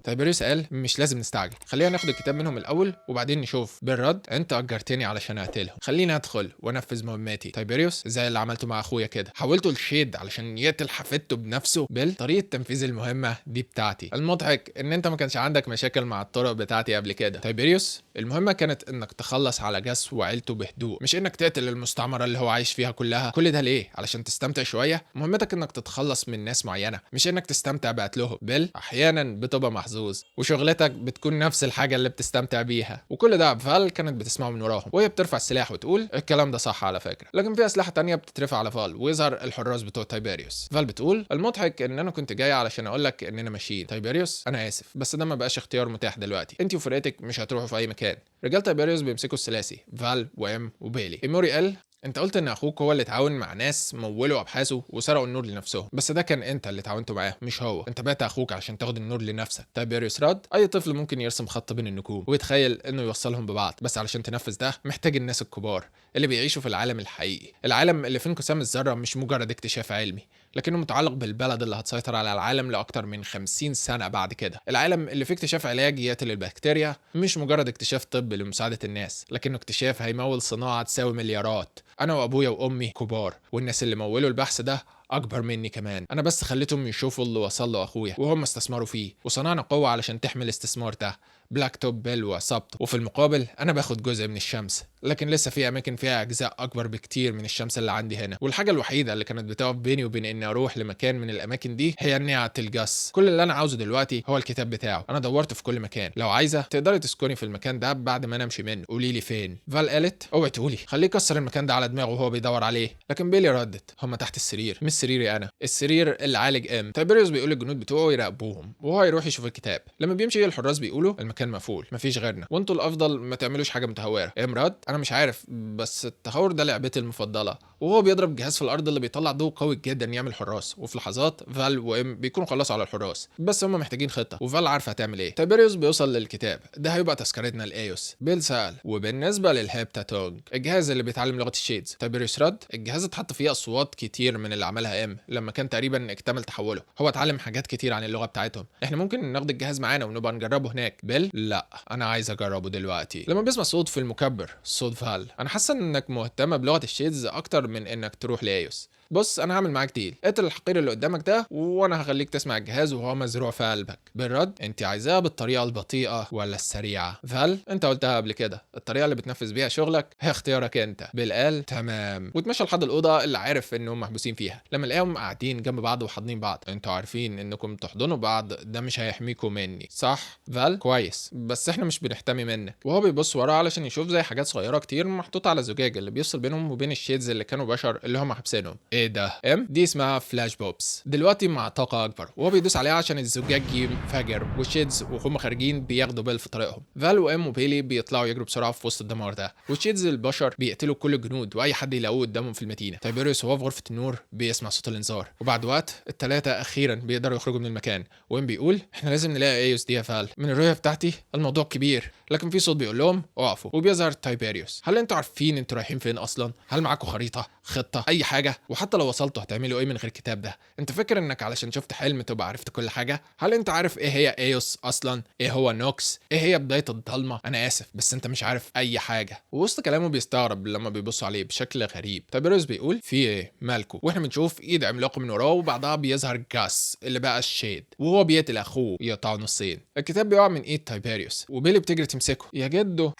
تايبيريوس قال مش لازم نستعجل، خلينا ناخد الكتاب منهم الاول وبعدين نشوف. بيل رد انت اجرتني علشان اقتلهم، خليني ادخل وانفذ مهماتي. تايبيريوس زي اللي عملته مع اخويا كده، حولته لشيد علشان يقتل حفيدته بنفسه. بيل طريقه تنفيذ المهمه دي بتاعتي. المضحك ان انت ما كانش عندك مشاكل مع الطرق بتاعتي قبل كده. تايبيريوس المهمه كانت انك تخلص على جاس وعيلته بهدوء، مش انك تقتل المستعمره اللي هو عايش فيها كلها. كل ده ليه؟ علشان تستمتع شويه؟ مهمتك انك تتخلص من ناس معينه مش انك تستمتع بقتلهم. بيل احيانا بتبقى محظوظ وشغلتك بتكون نفس الحاجه اللي بتستمتع بيها. وكل ده فال كانت بتسمعه من وراهم وهي بترفع السلاح وتقول الكلام ده صح على فكره. لكن في اسلحه تانية بتترفع على فال ويظهر الحراس بتوع تايبيريوس. فال بتقول المضحك ان انا كنت جاي علشان اقول لك اننا ماشيين. تايبيريوس انا اسف بس ده ما بقاش اختيار متاح دلوقتي، انت وفرقتك مش هتروحوا في اي مكان. رجال تايبيريوس بيمسكوا الثلاثي فال وام وبيلي. ايموري قال انت قلت ان اخوك هو اللي تعاون مع ناس مولوا ابحاثه وسرقوا النور لنفسهم، بس ده كان انت اللي تعاونته معاه مش هو. انت بعت اخوك عشان تاخد النور لنفسك. تايبيريوس رد اي طفل ممكن يرسم خط بين النجوم ويتخيل انه يوصلهم ببعض، بس علشان تنفذ ده محتاج الناس الكبار اللي بيعيشوا في العالم الحقيقي، العالم اللي في انقسام الذره مش مجرد اكتشاف علمي لكنه متعلق بالبلد اللي هتسيطر على العالم لاكتر من 50 سنه بعد كده، العالم اللي فيه اكتشاف علاج يقتل البكتيريا مش مجرد اكتشاف طب لمساعده الناس لكنه اكتشاف هيمول صناعه تساوي مليارات. انا وابويا وامي كبار والناس اللي مولوا البحث ده اكبر مني كمان، انا بس خليتهم يشوفوا اللي وصل له اخويا وهم استثمروا فيه وصنعنا قوه علشان تحمي الاستثمار ده. بلاك توب بيل وعصابته، وفي المقابل انا باخد جزء من الشمس لكن لسه في اماكن فيها اجزاء اكبر بكتير من الشمس اللي عندي هنا، والحاجه الوحيده اللي كانت بتقف بيني وبين اني اروح لمكان من الاماكن دي هي نعة الجس. كل اللي انا عاوزه دلوقتي هو الكتاب بتاعه، انا دورت في كل مكان، لو عايزه تقدري تسكني في المكان ده بعد ما انا امشي منه. قولي لي فين؟ فال قالت اوعي تقولي، خليه يكسر المكان ده على دماغه وهو بيدور عليه. لكن بيلي ردت هم تحت السرير، مش سريري انا، السرير اللي عالج ام. تايبيريوس بيقول للجنود بتوعه يراقبوهم وهو يروح يشوف الكتاب. لما بيمشي الحراس بيقولوا المكان مقفول مفيش غيرنا وانتوا الافضل ما تعملوش حاجه متهوره. ام رد انا مش عارف بس التهور ده لعبتي المفضله، وهو بيضرب جهاز في الارض اللي بيطلع ضوء قوي جدا يعمل حراس، وفي لحظات فال وام بيكونوا خلصوا على الحراس بس هم محتاجين خطه وفال عارفه هتعمل ايه. تايبيريوس بيوصل للكتاب ده هيبقى تذكرتنا لايوس. بيل سال وبالنسبه للهيبتاتونج الجهاز اللي بيتعلم لغه الشيدز. تايبيريوس رد الجهاز اتحط فيه اصوات كتير من اللي عملها ام لما كان تقريبا اكتمل تحوله، هو اتعلم حاجات كتير عن اللغه بتاعتهم، احنا ممكن ناخد الجهاز معانا ونبقى نجربه هناك. بيل لا انا عايز اجربه دلوقتي. لما بيسمع صوت في المكبر صوت فال انا حاسه انك مهتمه بلغه الشيدز اكتر من انك تروح لايوس. بص انا هعمل معاك ديل، اقتل الحقير اللي قدامك ده وانا هخليك تسمع الجهاز وهو مزروع في قلبك. بالرد انت عايزاها بالطريقه البطيئه ولا السريعه؟ فال انت قلتها قبل كده، الطريقه اللي بتنفذ بيها شغلك هي اختيارك انت. بيل قال تمام واتمشى لحد الاوضه اللي عارف انهم محبوسين فيها. لما لقاهم قاعدين جنب بعض وحاضنين بعض، انتوا عارفين انكم تحضنوا بعض ده مش هيحميكم مني صح؟ فال كويس، بس احنا مش بنحتمي منك. وهو بيبص وراه علشان يشوف زي حاجات صغيره كتير محطوطه على زجاج اللي بيفصل بينهم وبين الشيدز اللي كانوا بشر اللي هم حابسينهم. ايه ده؟ دي اسمها فلاش بوبس، دلوقتي مع طاقه اكبر، وهو بيدوس عليها عشان الزجاج ينفجر والشيدز وهم خارجين بياخدوا بيل في طريقهم. فال وام وبيلي بيطلعوا يجروا بسرعه في وسط الدمار ده، والشيدز البشر بيقتلوا كل الجنود واي حد يلاقوه قدامهم في المدينه. تايبيريوس وهو في غرفه النور بيسمع صوت الانذار، وبعد وقت الثلاثه اخيرا بيقدروا يخرجوا من المكان. وام بيقول احنا لازم نلاقي ايوس دي يا فال، من الرؤيه بتاعتي الموضوع كبير. لكن في صوت بيقول لهم اقفوا، وبيظهر تايبيريوس. هل انتوا عارفين انتوا رايحين فين اصلا؟ هل معاكم خريطه، خطه، اي حاجه؟ وحتى لو وصلتوا هتعملوا ايه من غير الكتاب ده؟ انت فاكر انك علشان شفت حلم تبقى عرفت كل حاجه؟ هل انت عارف ايه هي ايوس اصلا؟ ايه هو نوكس؟ ايه هي بدايه الضلمه؟ انا اسف بس انت مش عارف اي حاجه. ووسط كلامه بيستغرب لما بيبصوا عليه بشكل غريب. تايبيريوس بيقول في ايه مالكو؟ واحنا بنشوف ايد عملاقه من وراه، وبعدها بيظهر جاس اللي بقى الشيد وهو بيقتل اخوه يقطعه نصين. الكتاب بيقع من ايد تايبيريوس وبيلي بتجري تمسكه. يا جدو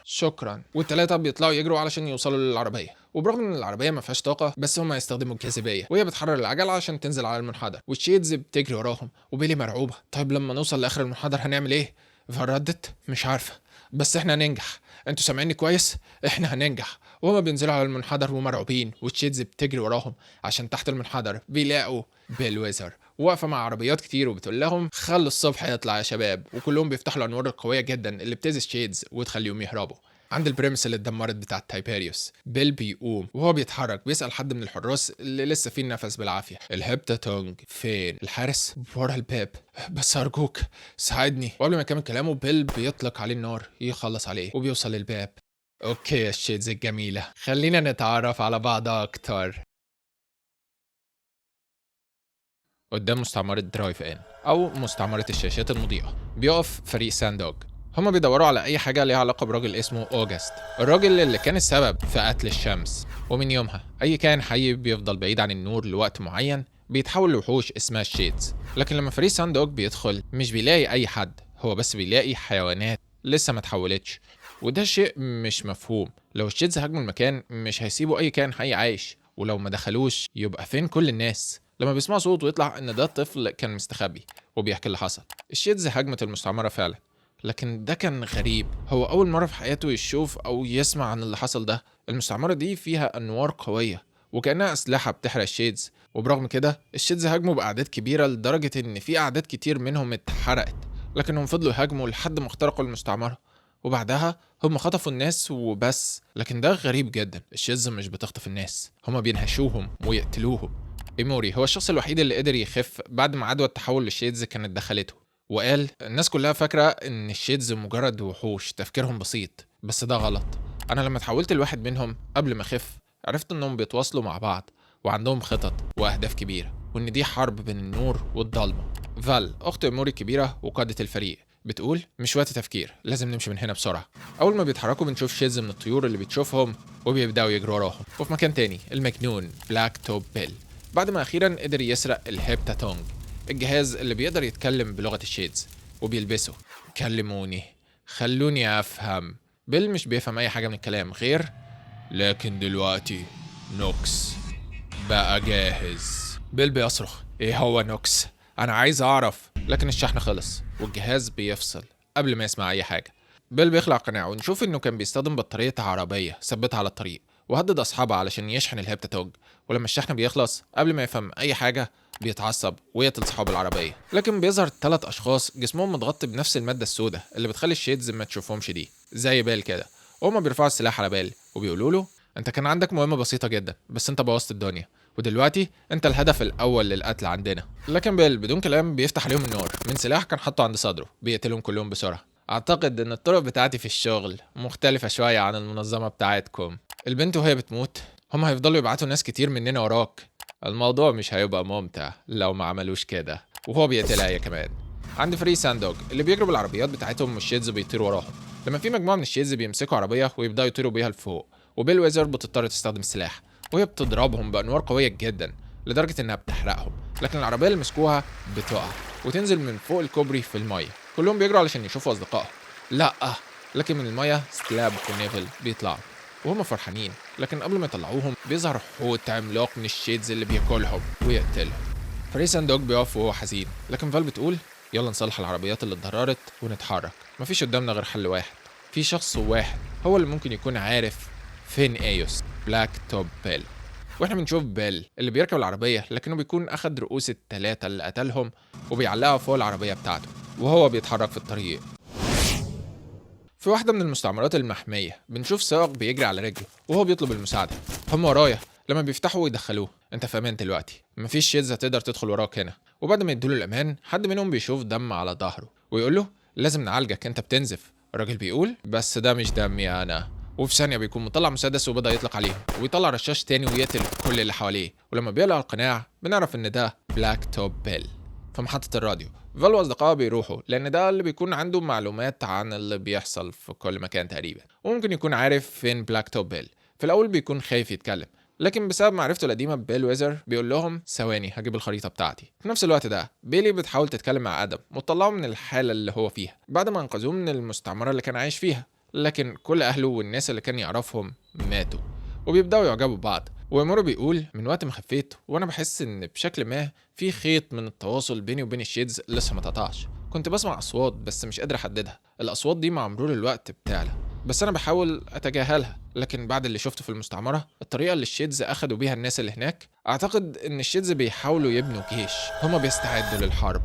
شكرا. والثلاثه بيطلعوا يجروا علشان يوصلوا للعربيه، وبرغم ان العربيه ما فيهاش طاقه بس هم هيستخدموا الجاذبيه وهي بتحرر العجله عشان تنزل على المنحدر، والشيدز بتجري وراهم. وبيلي مرعوبه، طيب لما نوصل لاخر المنحدر هنعمل ايه؟ فردت مش عارفه بس احنا هننجح. انتوا سامعيني كويس؟ احنا هننجح. وهما بينزلوا على المنحدر ومرعوبين، والشيدز بتجري وراهم عشان تحت المنحدر بيلاقوا بيل ويزر واقفه مع عربيات كتير وبتقول لهم خلوا الصبح يطلع يا شباب، وكلهم بيفتحوا الانوار القويه جدا اللي بتأذي الشيدز وتخليهم يهربوا. عند البريمس اللي اتدمرت بتاعه تايبيريوس، بيل بيقوم وهو بيتحرك بيسأل حد من الحراس اللي لسه فيه النفس بالعافيه الهبتاتونج فين؟ الحارس ورا الباب، بس ارجوك ساعدني. وقبل ما يكمل كلامه بيل بيطلق عليه النار يخلص عليه وبيوصل للباب. اوكي يا الشيدز الجميله، خلينا نتعرف على بعض اكتر. قدام مستعمرة درايف ان او مستعمرة الشاشات المضيئة بيقف فريق ساندوج. هما بيدوروا على اي حاجة ليها علاقة براجل اسمه اوجست، الراجل اللي كان السبب في قتل الشمس. ومن يومها اي كائن حي بيفضل بعيد عن النور لوقت معين بيتحول لوحوش اسمها الشيدز. لكن لما فريق ساندوج بيدخل مش بيلاقي اي حد، هو بس بيلاقي حيوانات لسه ما اتحولتش. وده شيء مش مفهوم، لو الشيدز هاجموا المكان مش هيسيبوا اي كائن حي عايش، ولو ما دخلوش يبقى فين كل الناس؟ لما بيسمعوا صوت ويطلع ان ده طفل كان مستخبي وبيحكي اللي حصل. الشيدز هاجمت المستعمرة فعلا، لكن ده كان غريب، هو اول مرة في حياته يشوف او يسمع عن اللي حصل ده. المستعمرة دي فيها انوار قوية وكأنها اسلحة بتحرق الشيدز، وبرغم كده الشيدز هاجموا باعداد كبيرة لدرجة ان في اعداد كتير منهم اتحرقت، لكنهم فضلوا يهاجموا لحد ما اخترقوا المستعمرة، وبعدها هم خطفوا الناس وبس. لكن ده غريب جدا، الشيدز مش بتخطف الناس، هم بينهشوهم ويقتلوهم. ايموري هو الشخص الوحيد اللي قدر يخف بعد ما عدوى التحول للشيدز كانت دخلته، وقال الناس كلها فاكرة ان الشيدز مجرد وحوش تفكيرهم بسيط، بس ده غلط. انا لما تحولت لواحد منهم قبل ما اخف عرفت انهم بيتواصلوا مع بعض وعندهم خطط واهداف كبيرة، وان دي حرب بين النور والضلمة. فال اخت ايموري الكبيرة وقادة الفريق بتقول مش وقت تفكير، لازم نمشي من هنا بسرعة. اول ما بيتحركوا بنشوف شيدز من الطيور اللي بتشوفهم وبيبداوا يجروا وراهم. وفي مكان تاني المجنون بلاك توب بيل بعد ما اخيرا قدر يسرق الهيبتاتونج، الجهاز اللي بيقدر يتكلم بلغة الشيدز، وبيلبسه. كلموني خلوني افهم. بيل مش بيفهم اي حاجة من الكلام غير لكن دلوقتي نوكس بقى جاهز. بيل بيصرخ ايه هو نوكس؟ انا عايز اعرف. لكن الشحن خلص والجهاز بيفصل قبل ما يسمع اي حاجة. بيل بيخلع قناعه ونشوف انه كان بيستخدم بطارية عربية ثبتها على الطريق، وهدد اصحابها علشان يشحن الهيبتاتوج. ولما الشحن بيخلص قبل ما يفهم اي حاجة بيتعصب ويقتل صحاب العربية. لكن بيظهر 3 اشخاص جسمهم متغطي بنفس المادة السوداء اللي بتخلي الشيدز ما تشوفهمش دي، زي بيل كده. وهما بيرفعوا السلاح على بيل وبيقولوا له انت كان عندك مهمة بسيطة جدا بس انت بوظت الدنيا، ودلوقتي انت الهدف الاول للقتل عندنا. لكن بيل بدون كلام بيفتح عليهم النار من سلاح كان حاطه عند صدره، بيقتلهم كلهم بسرعة. اعتقد ان الطرق بتاعتي في الشغل مختلفة شوية عن المنظمة بتاعتكم. البنت وهي بتموت هم هيفضلوا يبعتوا ناس كتير مننا وراك، الموضوع مش هيبقى ممتع لو ما عملوش كده. وهو بيقتلها هي كمان. عند فري ساندوج اللي بيجروا بالعربيات بتاعتهم والشيدز بيطيروا وراهم، لما في مجموعة من الشيدز بيمسكوا عربية ويبدأوا يطيروا بيها لفوق، وبيل ويزر بتضطر تستخدم السلاح وهي بتضربهم بانوار قويه جدا لدرجه انها بتحرقهم، لكن العربيه اللي مسكوها بتقع وتنزل من فوق الكوبري في الميه. كلهم بيجروا علشان يشوفوا اصدقائهم. لا، لكن من الميه ستلاب ونيفل بيطلعوا وهم فرحانين، لكن قبل ما يطلعوهم بيظهر حوت عملاق من الشيدز اللي بياكلهم ويقتلهم. فري ساندوج بيقف وهو حزين، لكن فال بتقول يلا نصلح العربيات اللي اتضررت ونتحرك. مفيش قدامنا غير حل واحد. في شخص واحد هو اللي ممكن يكون عارف فين ايوس، بلاك توب بيل. واحنا بنشوف بيل اللي بيركب العربيه، لكنه بيكون اخد رؤوس الثلاثه اللي قتلهم وبيعلقها فوق العربيه بتاعته وهو بيتحرك في الطريق. في واحده من المستعمرات المحميه بنشوف سائق بيجري على رجله وهو بيطلب المساعده. هم ورايا. لما بيفتحوا ويدخلوه انت في امان دلوقتي، مفيش شيدز هتقدر تدخل وراك هنا. وبعد ما يدوله الامان حد منهم بيشوف دم على ظهره ويقول له لازم نعالجك، انت بتنزف. الراجل بيقول بس ده مش دمي انا. وفي ثانيه بيكون مطلع مسدس وبدا يطلق عليهم ويطلع رشاش تاني ويقتل كل اللي حواليه. ولما بيقلع القناع بنعرف ان ده بلاك توب بيل. في محطه الراديو فال واصدقائه بيروحوا، لان ده اللي بيكون عنده معلومات عن اللي بيحصل في كل مكان تقريبا، وممكن يكون عارف فين بلاك توب بيل. في الاول بيكون خايف يتكلم، لكن بسبب معرفته القديمه ببيل ويزر بيقول لهم ثواني هجيب الخريطه بتاعتي. في نفس الوقت ده بيلي بتحاول تتكلم مع ادم وتطلعه من الحاله اللي هو فيها بعد ما انقذوه من المستعمره اللي كان عايش فيها، لكن كل اهله والناس اللي كان يعرفهم ماتوا وبيبداوا يعجبوا ببعض. ويمورو بيقول من وقت ما خفيت وانا بحس ان بشكل ما في خيط من التواصل بيني وبين الشيدز لسه ما اتقطعش. كنت بسمع اصوات بس مش قادر احددها. الاصوات دي مع مرور الوقت بتعلى بس انا بحاول اتجاهلها، لكن بعد اللي شفته في المستعمره الطريقه اللي الشيدز اخدوا بيها الناس اللي هناك اعتقد ان الشيدز بيحاولوا يبنوا جيش. هما بيستعدوا للحرب.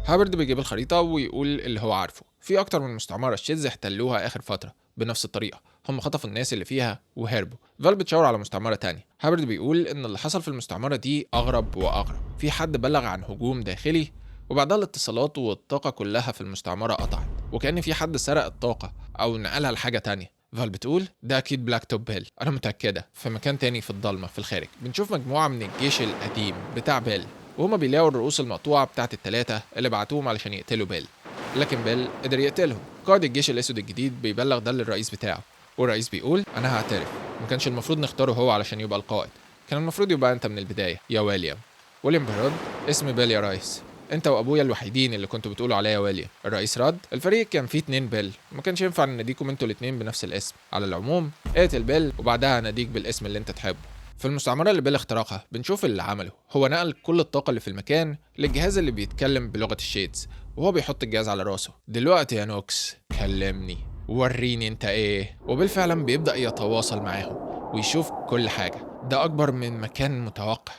هابرد بيجيب الخريطه ويقول اللي هو عارفه. في اكتر من مستعمره الشيدز احتلوها اخر فتره بنفس الطريقه. هم خطفوا الناس اللي فيها وهربوا. فال بتشاور على مستعمره تانية. هابرد بيقول ان اللي حصل في المستعمره دي اغرب واغرب. في حد بلغ عن هجوم داخلي وبعدها الاتصالات والطاقه كلها في المستعمره قطعت، وكأن في حد سرق الطاقه او نقلها لحاجه تانية. فال بتقول ده اكيد بلاك توب بيل، انا متاكده. في مكان تاني في الضلمه في الخارج بنشوف مجموعه من الجيش القديم بتاع بيل، وهما بيلاقوا الرؤوس المقطوعه بتاعت الثلاثه اللي بعتوهم علشان يقتلوا بيل، لكن بيل قدر يقتلهم. قائد الجيش الاسود الجديد بيبلغ ده للرئيس بتاعه، والرئيس بيقول انا هعترف، ما كانش المفروض نختاره هو علشان يبقى القائد، كان المفروض يبقى انت من البدايه يا ويليام. ويليام بيرد اسم بيل يا ريس، انت وابويا الوحيدين اللي كنتوا بتقولوا عليا يا ويليام. الرئيس رد الفريق كان فيه 2 بيل، ما كانش ينفع نناديكم انتوا الاثنين بنفس الاسم. على العموم اقتل بيل وبعدها هناديك بالاسم اللي انت تحبه. في المستعمره اللي بيل اخترقها بنشوف اللي عمله. هو نقل كل الطاقه اللي في المكان للجهاز اللي بيتكلم بلغه الشيدز، وهو بيحط الجهاز على راسه. دلوقتي يا نوكس كلمني وريني انت ايه. وبيل فعلا بيبدا يتواصل معاهم ويشوف كل حاجه. ده اكبر من مكان متوقع.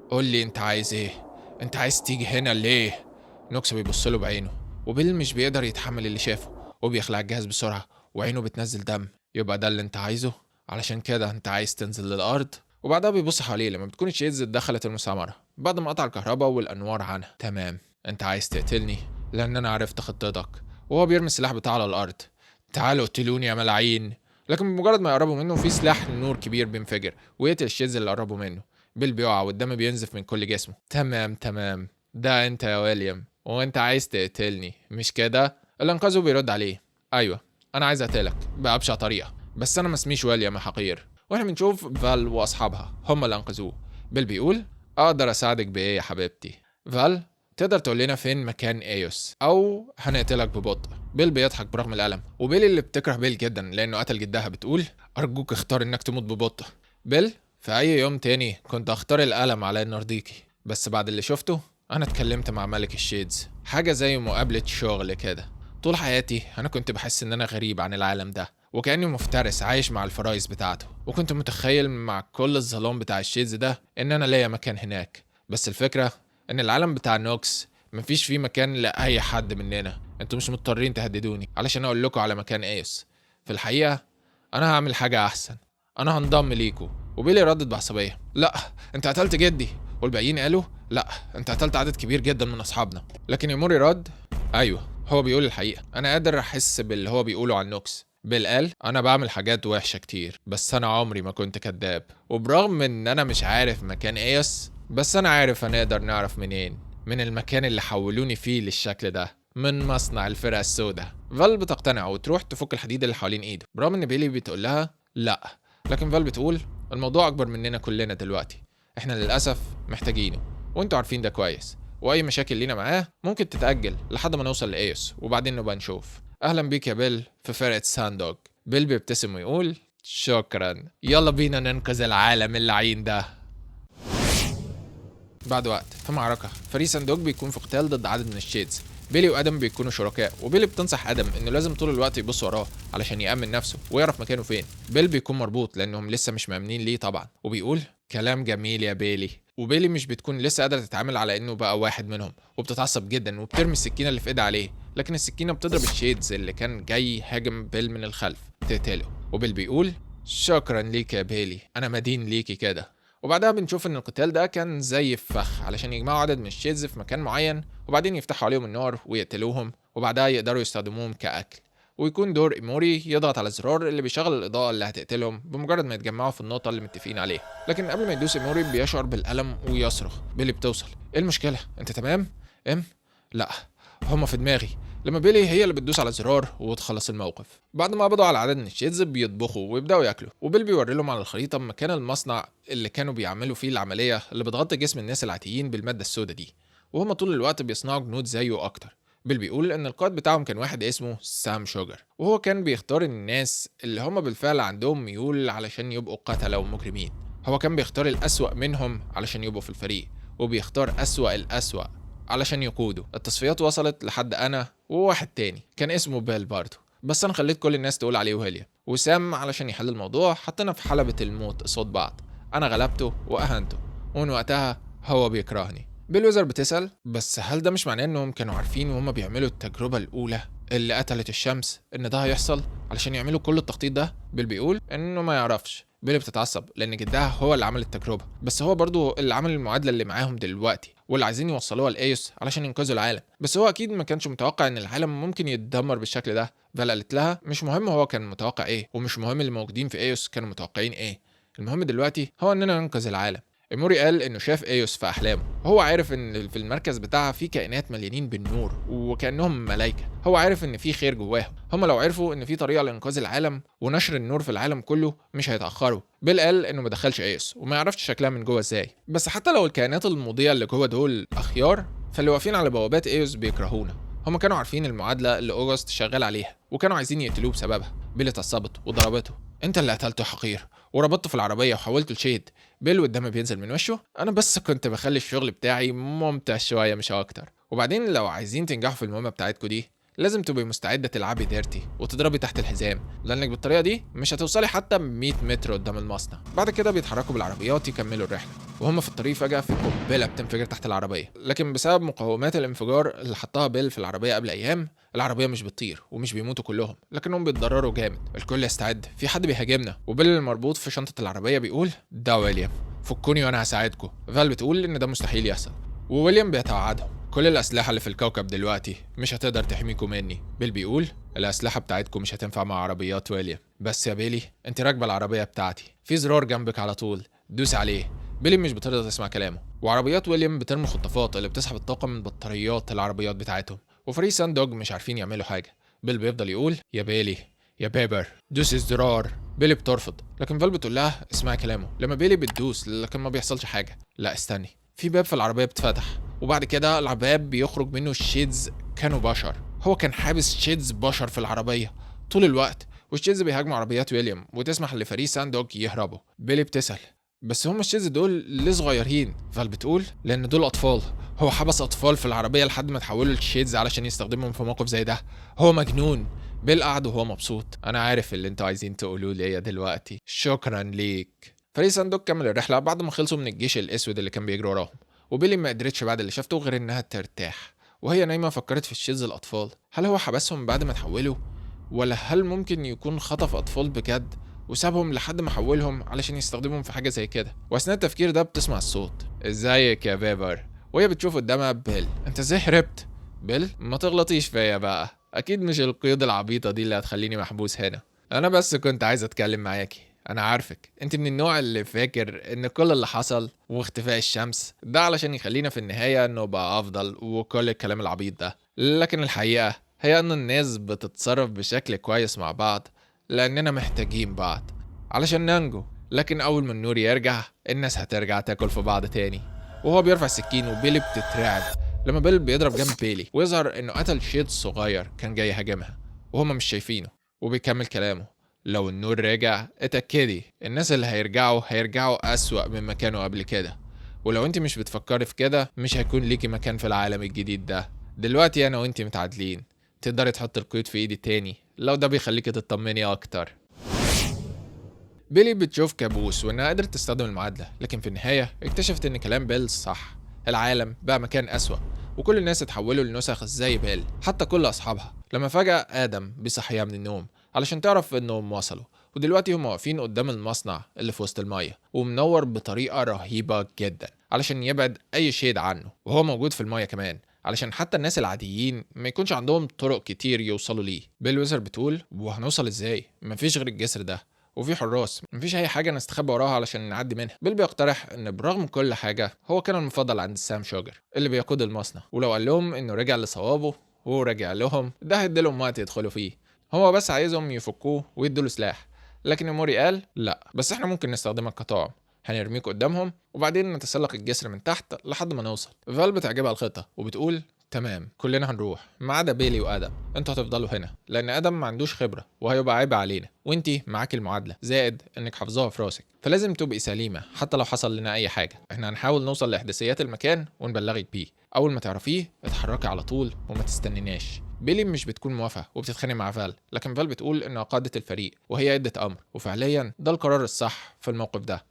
قول لي انت عايز ايه؟ انت عايز تيجي هنا ليه؟ نوكس بيبص له بعينه، وبيل مش بيقدر يتحمل اللي شافه وبيخلع الجهاز بسرعه وعينه بتنزل دم. يبقى ده اللي انت عايزه؟ علشان كده انت عايز تنزل للارض؟ وبعدها بيبص حواليه لما بتكون الشيدز اتدخلت المستعمره بعد ما قطع الكهرباء والانوار عنها. تمام، انت عايز تقتلني لان انا عرفت خطتك. وهو بيرمي السلاح بتاعه على الارض. تعالوا اقتلوني يا ملاعين. لكن بمجرد ما يقربوا منه في سلاح نور كبير بينفجر ويقتل الشيدز اللي قربوا منه. بيل بيقع والدم بينزف من كل جسمه. تمام، ده انت يا ويليام وانت عايز تقتلني مش كده؟ اللي انقذه بيرد عليه ايوه انا عايز اقتلك بأبشع طريقه، بس انا ما اسميش ويليام يا حقير. واحنا بنشوف فال واصحابها هم اللي انقذوه. بيل بيقول اقدر اساعدك بايه يا حبيبتي؟ فال تقدر تقول لنا فين مكان ايوس او هنقتلك ببطء؟ بيل بيضحك برغم الالم، وبيل اللي بتكره بيل جدا لانه قتل جدها بتقول ارجوك اختار انك تموت ببطء. بيل في اي يوم تاني كنت اختار الالم على ان ارضيكي، بس بعد اللي شفته انا اتكلمت مع ملك الشيدز، حاجه زي مقابله شغل كده. طول حياتي انا كنت بحس ان انا غريب عن العالم ده وكأني مفترس عايش مع الفرايس بتاعته، وكنت متخيل مع كل الظلام بتاع الشيدز ده ان انا ليا مكان هناك. بس الفكره ان العالم بتاع نوكس مفيش فيه مكان لاي حد مننا. انتوا مش مضطرين تهددوني علشان اقول لكم على مكان ايوس. في الحقيقه انا هعمل حاجه احسن، انا هنضم ليكوا. وبيلي ردد بعصبيه لا انت قتلت جدي. والباقيين قالوا لا انت قتلت عدد كبير جدا من اصحابنا. لكن يموري رد ايوه هو بيقول الحقيقه، انا قادر احس باللي هو بيقوله عن نوكس. بيل قال انا بعمل حاجات وحشه كتير بس انا عمري ما كنت كذاب، وبرغم ان انا مش عارف مكان ايوس بس انا عارف هنقدر نعرف منين. من المكان اللي حولوني فيه للشكل ده، من مصنع الفرقه السوداء. فال بتقتنع وتروح تفك الحديد اللي حوالين ايده برغم ان بيلي بتقول لها لا، لكن فال بتقول الموضوع اكبر مننا كلنا دلوقتي، احنا للاسف محتاجينه، وانتوا عارفين ده كويس، واي مشاكل لينا معاه ممكن تتاجل لحد ما نوصل لايوس، وبعدين نبقى نشوف. اهلا بيك يا بيل في فرقه ساندوج. بيل بيبتسم ويقول شكرا، يلا بينا ننقذ العالم اللعين ده. بعد وقت في معركة، فريق ساندوج بيكون في قتال ضد عدد من الشيدز. بيلي وادم بيكونوا شركاء، وبيلي بتنصح ادم انه لازم طول الوقت يبص وراه علشان يأمن نفسه ويعرف مكانه فين. بيل بيكون مربوط لانهم لسه مش مأمنين ليه طبعا، وبيقول كلام جميل يا بيلي. وبيلي مش بتكون لسه قادرة تتعامل على انه بقى واحد منهم، وبتتعصب جدا وبترمي السكينة اللي في ايدها عليه، لكن السكينة بتضرب الشيدز اللي كان جاي هاجم بيل من الخلف تقتله. وبيل بيقول شكرا ليك يا بيلي، انا مدين ليكي كده. وبعدها بنشوف ان القتال ده كان زي فخ علشان يجمعوا عدد من الشيدز في مكان معين، وبعدين يفتحوا عليهم النار ويقتلوهم، وبعدها يقدروا يستخدموهم كأكل. ويكون دور ايموري يضغط على الزرار اللي بيشغل الاضاءه اللي هتقتلهم بمجرد ما يتجمعوا في النقطه اللي متفقين عليها. لكن قبل ما يدوس ايموري بيشعر بالالم ويصرخ. بيلي بتوصل. ايه المشكله؟ انت تمام؟ لا، هما في دماغي. لما بيلي هي اللي بتدوس على الزرار وتخلص الموقف. بعد ما قبضوا على عدد من الشيدز بيطبخوا ويبداوا ياكلوا، وبيل بيوري لهم على الخريطه مكان المصنع اللي كانوا بيعملوا فيه العمليه اللي بتغطي جسم الناس العاديين بالماده السوداء دي، وهم طول الوقت بيصنعوا جنود زيه اكتر. بيل بيقول ان القائد بتاعهم كان واحد اسمه سام شوجر، وهو كان بيختار الناس اللي هم بالفعل عندهم ميول علشان يبقوا قتلة ومجرمين. هو كان بيختار الأسوأ منهم علشان يبقوا في الفريق، وبيختار أسوأ الأسوأ علشان يقودوا. التصفيات وصلت لحد انا وواحد تاني كان اسمه بيل برضه، بس انا خليت كل الناس تقول عليه ويليام. وسام علشان يحل الموضوع حطينا في حلبة الموت قصاد بعض، انا غلبته واهنته، ومن وقتها هو بيكرهني. بيل ويزر بتسأل بس هل ده مش معناه انهم كانوا عارفين وهم بيعملوا التجربة الاولى اللي قتلت الشمس ان ده هيحصل علشان يعملوا كل التخطيط ده؟ بيل بيقول انه ما يعرفش. بيل بتتعصب لان جدها هو اللي عمل التجربه، بس هو برضو اللي عمل المعادله اللي معاهم دلوقتي واللي عايزين يوصلوها لايوس علشان ينقذوا العالم. بس هو اكيد ما كانش متوقع ان العالم ممكن يتدمر بالشكل ده. فال قالت لها مش مهم هو كان متوقع ايه، ومش مهم اللي موجودين في ايوس كانوا متوقعين ايه، المهم دلوقتي هو اننا ننقذ العالم. ايموري قال انه شاف ايوس في احلامه، وهو عارف ان في المركز بتاعها في كائنات مليانين بالنور وكانهم ملائكه. هو عارف ان في خير جواهم، هم لو عرفوا ان في طريقه لانقاذ العالم ونشر النور في العالم كله مش هيتاخروا. بيل قال انه ما دخلش ايوس وما يعرفش شكلها من جوه ازاي، بس حتى لو الكائنات المضيئه اللي جوه دول اخيار، فاللي واقفين على بوابات ايوس بيكرهونا. هم كانوا عارفين المعادله اللي اوغست شغال عليها وكانوا عايزين يقتلوه بسببها. بيل اتعصبت وضربته. انت اللي قتلته يا حقير، وربطته في العربيه وحولته لشيد. بيل والدم بينزل من وشه. انا بس كنت بخلي الشغل بتاعي ممتع شويه مش اكتر. وبعدين لو عايزين تنجحوا في المهمه بتاعتكم دي لازم تبقي مستعده تلعبي ديرتي وتضربي تحت الحزام، لانك بالطريقه دي مش هتوصلي حتى 100 متر قدام المصنع. بعد كده بيتحركوا بالعربيات يكملوا الرحله، وهم في الطريق فجاه في قنبله بتنفجر تحت العربيه، لكن بسبب مقاومات الانفجار اللي حطها بيل في العربيه قبل ايام العربيه مش بتطير ومش بيموتوا كلهم، لكنهم بيتضرروا جامد. الكل يستعد، في حد بيهاجمنا. وبيل المربوط في شنطه العربيه بيقول ده ويليام، فكوني وانا هساعدكم. فال بتقول ان ده مستحيل يحصل، وويليام بيتوعدهم كل الأسلحة اللي في الكوكب دلوقتي مش هتقدر تحميكم مني. بيل بيقول الأسلحة بتاعتكم مش هتنفع مع عربيات ويليام، بس يا بيلي انت راكبة العربية بتاعتي، في زرار جنبك على طول دوس عليه. بيلي مش بترضى تسمع كلامه، وعربيات ويليام بترمي خطافات اللي بتسحب الطاقة من بطاريات العربيات بتاعتهم، وفريق ساندوج مش عارفين يعملوا حاجة. بيل بيفضل يقول يا بيلي يا بيبر دوس الزرار. بيلي بترفض، لكن فال بتقول لها اسمعي كلامه. لما بيلي بتدوس لكن ما بيحصلش حاجة. لا استني، في باب في العربية بتفتح، وبعد كده الباب بيخرج منه الشيدز كانوا بشر. هو كان حابس شيدز بشر في العربية طول الوقت، والشيدز بيهاجموا عربيات ويليام وتسمح لفريق ساندوج يهربوا. بيلي بتسأل بس هم الشيدز دول ليه صغيرين؟ فال بتقول لان دول اطفال، هو حبس اطفال في العربية لحد ما تحولوا للشيدز علشان يستخدمهم في موقف زي ده، هو مجنون. بيل قعد وهو مبسوط. انا عارف اللي انتوا عايزين تقولوه ليا دلوقتي، شكرا ليك. فريق ساندوج كمل الرحلة بعد ما خلصوا من الجيش الاسود اللي كان بيجري وراهم، وبيلي ما قدرتش بعد اللي شافته غير انها ترتاح. وهي نايمه فكرت في الشيدز الاطفال، هل هو حبسهم بعد ما تحولوا، ولا هل ممكن يكون خطف اطفال بجد وسابهم لحد ما حولهم علشان يستخدمهم في حاجه زي كده؟ واثناء التفكير ده بتسمع الصوت ازيك يا بيبر، وهي بتشوف قدامها بيل. انت ازاي هربت؟ بيل ما تغلطيش فيا بقى، اكيد مش القيود العبيطه دي اللي هتخليني محبوس هنا، انا بس كنت عايز اتكلم معاكي. انا عارفك انت من النوع اللي فاكر ان كل اللي حصل واختفاء الشمس ده علشان يخلينا في النهاية نبقى افضل وكل الكلام العبيط ده، لكن الحقيقة هي ان الناس بتتصرف بشكل كويس مع بعض لاننا محتاجين بعض علشان ننجو. لكن اول ما النور يرجع الناس هترجع تاكل في بعض تاني. وهو بيرفع السكين وبيلي بتترعب لما بيل بيضرب جنب بيلي ويظهر انه قتل شيد صغير كان جاي يهاجمها وهما مش شايفينه. وبيكمل كلامه: لو النور رجع اتأكدي الناس اللي هيرجعوا أسوأ مما كانوا قبل كده، ولو انت مش بتفكري في كده مش هيكون ليكي مكان في العالم الجديد ده. دلوقتي انا وانت متعادلين، تقدري تحط القيود في ايدي تاني لو ده بيخليكي تطمني اكتر. بيلي بتشوف كابوس وانها قدرت تستخدم المعادلة، لكن في النهاية اكتشفت ان كلام بيل صح. العالم بقى مكان أسوأ وكل الناس اتحولوا لنسخ زي بيل، حتى كل اصحابها. لما فجأة آدم بيصحيها من النوم علشان تعرف انهم وصلوا، ودلوقتي هم واقفين قدام المصنع اللي في وسط المية ومنور بطريقة رهيبة جدا علشان يبعد اي شيء عنه، وهو موجود في المية كمان علشان حتى الناس العاديين ما يكونش عندهم طرق كتير يوصلوا ليه. بيل ويزر بتقول: وهنوصل ازاي؟ مفيش غير الجسر ده وفي حراس، مفيش اي حاجه نستخبى وراها علشان نعدي منها. بيل بيقترح ان برغم كل حاجه هو كان المفضل عند سام شوجر اللي بيقود المصنع، ولو قال لهم انه رجع لصوابه وهو رجع لهم ده هيديلهم وقت يدخلوا فيه. هو بس عايزهم يفكوه ويدوا سلاح. لكن موري قال: لا، بس احنا ممكن نستخدمك كطعم، هنرميك قدامهم وبعدين نتسلق الجسر من تحت لحد ما نوصل. فال بتعجبها الخطه وبتقول: تمام، كلنا هنروح ما عدا بيلي وادم، انتوا هتفضلوا هنا لان ادم ما عندوش خبره وهيبقى عيب علينا، وانتي معاكي المعادله زائد انك حافظاها في راسك، فلازم تبقي سليمه حتى لو حصل لنا اي حاجه. احنا هنحاول نوصل لاحداثيات المكان ونبلغك بيه، اول ما تعرفيه اتحركي على طول وما تستنيناش. بيلي مش بتكون موافقه وبتتخانق مع فال، لكن فال بتقول انها قاده الفريق وهي ادت امر، وفعليا ده القرار الصح في الموقف ده.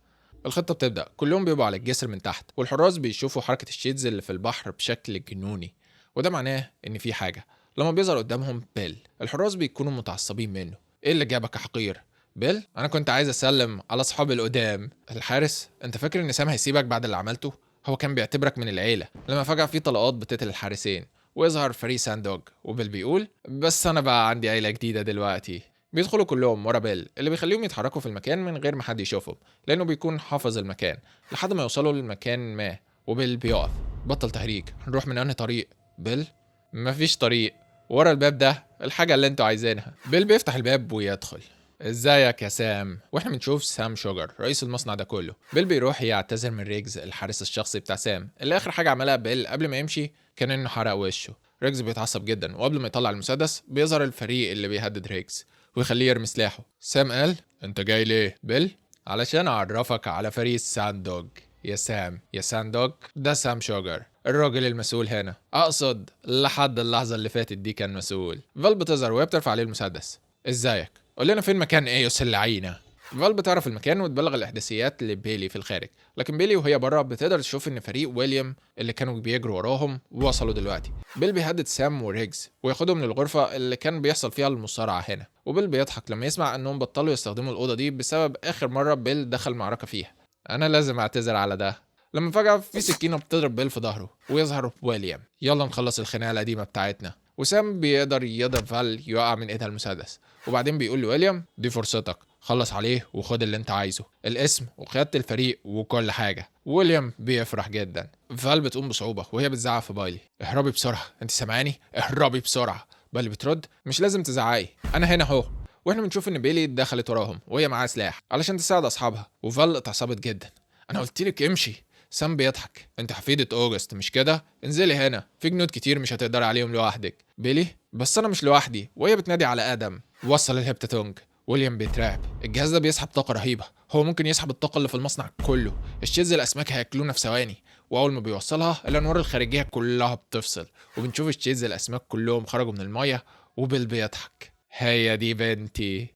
الخطه بتبدا، كلهم بيبقوا على الجسر من تحت والحراس بيشوفوا حركه الشيدز اللي في البحر بشكل جنوني، وده معناه ان في حاجه. لما بيظهر قدامهم بيل الحراس بيكونوا متعصبين منه: ايه اللي جابك يا حقير؟ بيل: انا كنت عايز اسلم على اصحابي القدام. الحارس: انت فاكر ان سام هيسيبك بعد اللي عملته؟ هو كان بيعتبرك من العيله. لما فجأة في طلقات بتقتل الحارسين ويظهر فري ساندوج، وبيل بيقول: بس انا بقى عندي عيله جديده دلوقتي. بيدخلوا كلهم ورا بيل اللي بيخليهم يتحركوا في المكان من غير ما حد يشوفهم لانه بيكون حافظ المكان لحد ما يوصلوا لمكان ما. وبيل بيقف: بطل تهريج، هنروح من انهي طريق؟ بيل: مفيش طريق، ورا الباب ده الحاجة اللي انتوا عايزينها. بيل بيفتح الباب ويدخل: ازيك يا سام؟ واحنا بنشوف سام شوجر رئيس المصنع ده كله. بيل بيروح يعتذر من ريجز الحارس الشخصي بتاع سام اللي اخر حاجة عملها بيل قبل ما يمشي كان انه حرق وشه. ريجز بيتعصب جدا وقبل ما يطلع المسدس بيظهر الفريق اللي بيهدد ريجز ويخليه يرمي سلاحه. سام قال: انت جاي ليه؟ بيل: علشان اعرفك على فريق ساندوج يا سام. يا ساندوج ده سام شوجر الراجل المسؤول هنا، اقصد لحد اللحظه اللي فاتت دي كان مسؤول. فال بتظهر وهي بترفع عليه المسدس: ازيك؟ قول لنا فين مكان ايوس اللعينه. فال بتعرف المكان وتبلغ الاحداثيات لبيلي في الخارج، لكن بيلي وهي بره بتقدر تشوف ان فريق ويليام اللي كانوا بيجروا وراهم وصلوا دلوقتي. بيل بيهدد سام وريجز وياخدهم للغرفه اللي كان بيحصل فيها المصارعه هنا، وبيل بيضحك لما يسمع انهم بطلوا يستخدموا الاوضه دي بسبب اخر مره بيل دخل معركه فيها. انا لازم اعتذر على ده. لما فجأة في سكينة بتضرب بيل في ظهره ويظهر ويليام: يلا نخلص الخناقة القديمة بتاعتنا. وسام بيقدر يضرب فال يقع من ايدها المسدس، وبعدين بيقول لويليام: دي فرصتك، خلص عليه وخد اللي انت عايزه، الاسم وقيادة الفريق وكل حاجة. ويليام بيفرح جدا. فال بتقوم بصعوبة وهي بتزعق في بايلي: اهربي بسرعة، انت سامعاني؟ اهربي بسرعة. بايلي بترد: مش لازم تزعقي، انا هنا اهو. واحنا بنشوف ان بيلي دخلت وراهم وهي معاها سلاح علشان تساعد اصحابها، وفال اتعصبت جدا: انا قلتلك امشي. سام بيضحك: انت حفيدة اوجست مش كده؟ انزلي هنا، في جنود كتير مش هتقدري عليهم لوحدك. بيلي: بس انا مش لوحدي. وهي بتنادي على ادم: وصل الهبتاتونج. ويليام بيترعب: الجهاز ده بيسحب طاقة رهيبة، هو ممكن يسحب الطاقة اللي في المصنع كله، الشيز الاسماك هياكلونا في ثواني. واول ما بيوصلها الانوار الخارجية كلها بتفصل وبنشوف الشيز الاسماك كلهم خرجوا من المية. وبيل بيضحك: هي دي بنتي.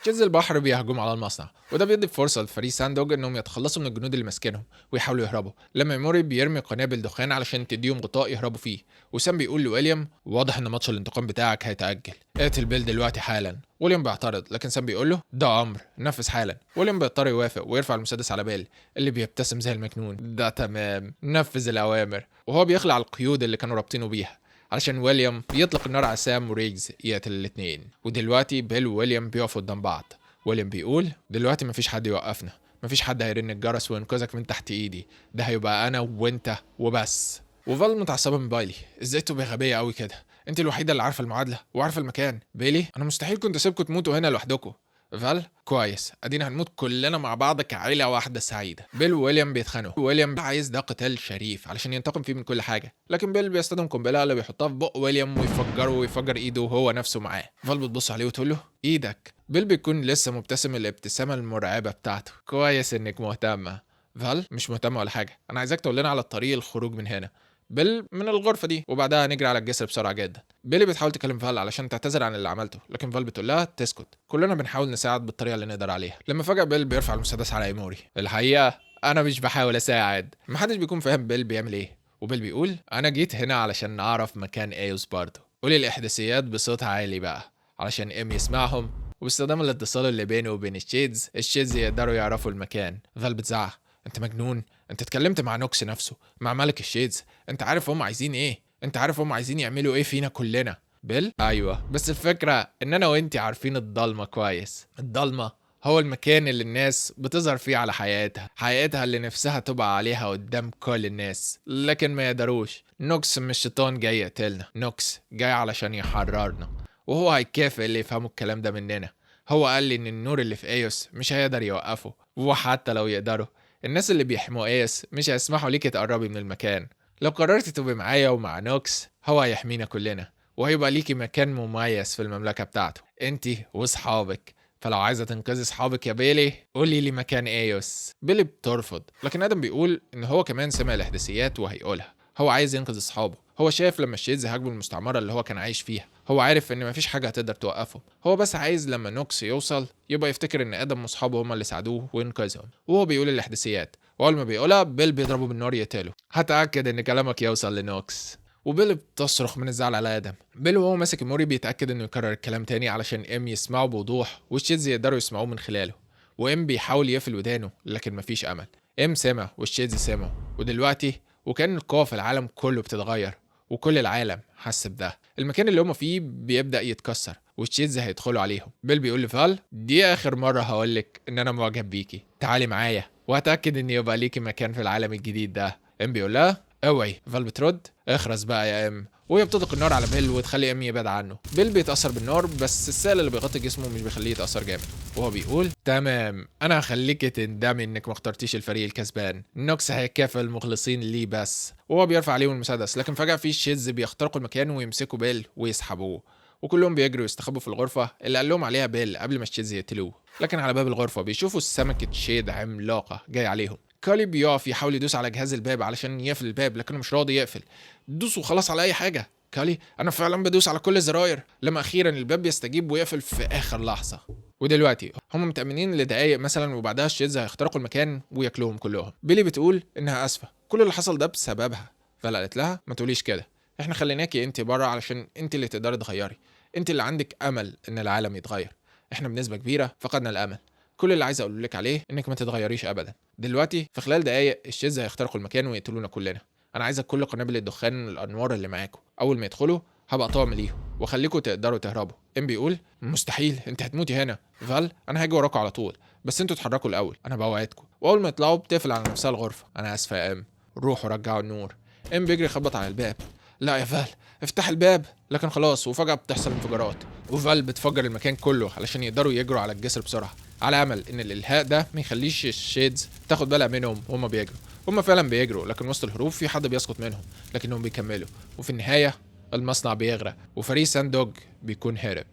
شيز البحر بيهجم على المصنع، وده بيدي فرصه لفريق ساندوج انهم يتخلصوا من الجنود اللي ماسكينهم ويحاولوا يهربوا. لما موري بيرمي قنابل دخان علشان تديهم غطاء يهربوا فيه، وسام بيقول لويليام: واضح ان ماتش الانتقام بتاعك هيتاجل، اقتل بيل دلوقتي حالا. ويليام بيعترض لكن سام بيقول له: ده امر، نفذ حالا. ويليام بيضطر يوافق ويرفع المسدس على بيل اللي بيبتسم زي المجنون: ده تمام، نفذ الاوامر. وهو بيخلع القيود اللي كانوا رابطينه بيها علشان ويليام يطلق النار على سام وريجز يقتل الاتنين. ودلوقتي بيل وويليام بيقفوا قدام بعض. ويليام بيقول: دلوقتي مفيش حد يوقفنا، مفيش حد هيرن الجرس وينقذك من تحت ايدي، ده هيبقى انا وانت وبس. وفال متعصبه من بايلي: ازاي تبقى غبيه قوي كده؟ انت الوحيده اللي عارفه المعادله وعارفه المكان. بيلي: انا مستحيل كنت اسيبكم تموتوا هنا لوحدكم. فال كويس، ادينا هنموت كلنا مع بعض كعيله واحده سعيده. بيل وويليام بيتخانقوا. ويليام عايز ده قتال شريف علشان ينتقم فيه من كل حاجه، لكن بيل بيصطدم قنبله اللي بيحطها في بق ويليام ويفجره ويفجر ايده وهو نفسه معاه. فال بتبص عليه وتقول له ايدك. بيل بيكون لسه مبتسم الابتسامه المرعبه بتاعته. كويس انك مهتمه. فال مش مهتمه ولا حاجه، انا عايزاك تقول لنا على الطريق الخروج من هنا. بيل من الغرفه دي وبعدها نجري على الجسر بسرعه جدا. بيلي بتحاول تكلم فال علشان تعتذر عن اللي عملته، لكن فال بتقول لها تسكت، كلنا بنحاول نساعد بالطريقه اللي نقدر عليها. لما فجاه بيل بيرفع المسدس على ايموري. الحقيقه انا مش بحاول اساعد. محدش بيكون فاهم بيل بيعمل ايه، وبيل بيقول انا جيت هنا علشان نعرف مكان ايوس برضه. قولي الاحداثيات بصوت عالي بقى علشان ام يسمعهم، وباستخدام الاتصال اللي بينه وبين الشيدز يقدروا يعرفوا المكان. فال بتزعق انت مجنون، انت اتكلمت مع نوكس نفسه، مع ملك الشيدز، انت عارف هم عايزين ايه، انت عارف هم عايزين يعملوا ايه فينا كلنا. بيل ايوه، بس الفكره ان انا وانتي عارفين الضلمه كويس. الضلمه هو المكان اللي الناس بتظهر فيه على حياتها اللي نفسها تبقى عليها قدام كل الناس، لكن ما يقدروش. نوكس مش شيطان جاي يقتلنا، نوكس جاي علشان يحررنا، وهو هيكافئ اللي يفهموا الكلام ده مننا. هو قال لي ان النور اللي في ايوس مش هيقدر يوقفه، وحتى لو يقدروا الناس اللي بيحموا ايوس مش هيسمحوا ليكي تقربي من المكان. لو قررتي تبقي معايا ومع نوكس هو هيحمينا كلنا، وهيبقى ليكي مكان مميز في المملكة بتاعته انتي واصحابك. فلو عايزة تنقذي صحابك يا بيلي قولي لي مكان ايوس. بيلي بترفض، لكن ادم بيقول ان هو كمان سمع الاحداثيات وهيقولها. هو عايز ينقذ اصحابه. هو شايف لما الشيدز هاجموا المستعمرة اللي هو كان عايش فيها، هو عارف ان مفيش حاجة هتقدر توقفه. هو بس عايز لما نوكس يوصل يبقى يفتكر ان ادم واصحابه هما اللي ساعدوه وانقذهم. وهو بيقول الاحداثيات، واول ما بيقولها بيل بيضربه بالنار يقتله. هتاكد ان كلامك يوصل لنوكس. وبيل بتصرخ من الزعل على ادم. بيل وهو ماسك موري بيتاكد انه يكرر الكلام تاني علشان ام يسمعه بوضوح والشيدز يقدروا يسمعوه من خلاله. وام بيحاول يقفل ودانه لكن مفيش امل. ام سمع والشيدز سمعوا، ودلوقتي وكان القوة في العالم كله بتتغير، وكل العالم حس بده. المكان اللي هما فيه بيبدأ يتكسر والشيدز هيدخلوا عليهم. بيل بيقول لفال دي آخر مرة هقولك إن أنا معجب بيكي، تعالي معايا وهتأكد إن يبقى ليكي مكان في العالم الجديد ده. ام بيقول لها اوعي. فال بترد اخرس بقى يا ام، وهي بتطلق النار على بيل وتخلي ام يبعد عنه. بيل بيتأثر بالنار بس السائل اللي بيغطي جسمه مش بيخليه يتأثر جامد، وهو بيقول تمام انا هخليك تندمي انك ما اخترتيش الفريق الكسبان، نوكس هيكافئ المخلصين ليه بس. وهو بيرفع عليهم المسدس، لكن فجأة في شيدز بيخترقوا المكان ويمسكوا بيل ويسحبوه، وكلهم بيجروا يستخبوا في الغرفة اللي قال لهم عليها بيل قبل ما الشيدز يقتلوه. لكن على باب الغرفة بيشوفوا سمكة شيد عملاقة جاي عليهم. كالي بيقف يحاول يدوس على جهاز الباب علشان يقفل الباب لكنه مش راضي يقفل. دوسوا خلاص على اي حاجه. كالي انا فعلا بدوس على كل الزراير. لما اخيرا الباب بيستجيب ويقفل في اخر لحظه. ودلوقتي هم متأمنين لدقايق مثلا وبعدها الشيدز هيخترقوا المكان وياكلوهم كلهم. بيلي بتقول انها اسفه، كل اللي حصل ده بسببها. فلا قالت لها ما تقوليش كده، احنا خليناكي انت بره علشان انت اللي تقدري تغيري، انت اللي عندك امل ان العالم يتغير. احنا بنسبه كبيره فقدنا الامل. كل اللي عايز اقول لك عليه انك ما تتغيريش ابدا. دلوقتي في خلال دقايق الشيز هيخترقوا المكان ويقتلونا كلنا. انا عايزك كل قنابل الدخان الانوار اللي معاكم اول ما يدخلوا هبقى طعم ليهم واخليكم تقدروا تهربوا. ام بيقول مستحيل انت هتموتي هنا. فال انا هاجي وراكم على طول بس انتوا اتحركوا الاول انا بوعدكم. واول ما يطلعوا بتقفل على نفسها الغرفه. انا اسفه يا ام، روحوا رجعوا النور. ام بيجري يخبط على الباب. لا يا فال افتح الباب، لكن خلاص وفجأة بتحصل انفجارات وفال بتفجر المكان كله علشان يقدروا يجروا على الجسر بسرعة، على امل ان الالهاء ده ما يخليش الشيدز تاخد بالها منهم وهم بيجروا. هم فعلا بيجروا لكن وسط الهروب في حد بيسقط منهم لكنهم بيكملوا، وفي النهاية المصنع بيغرق وفريق ساندوج بيكون هرب.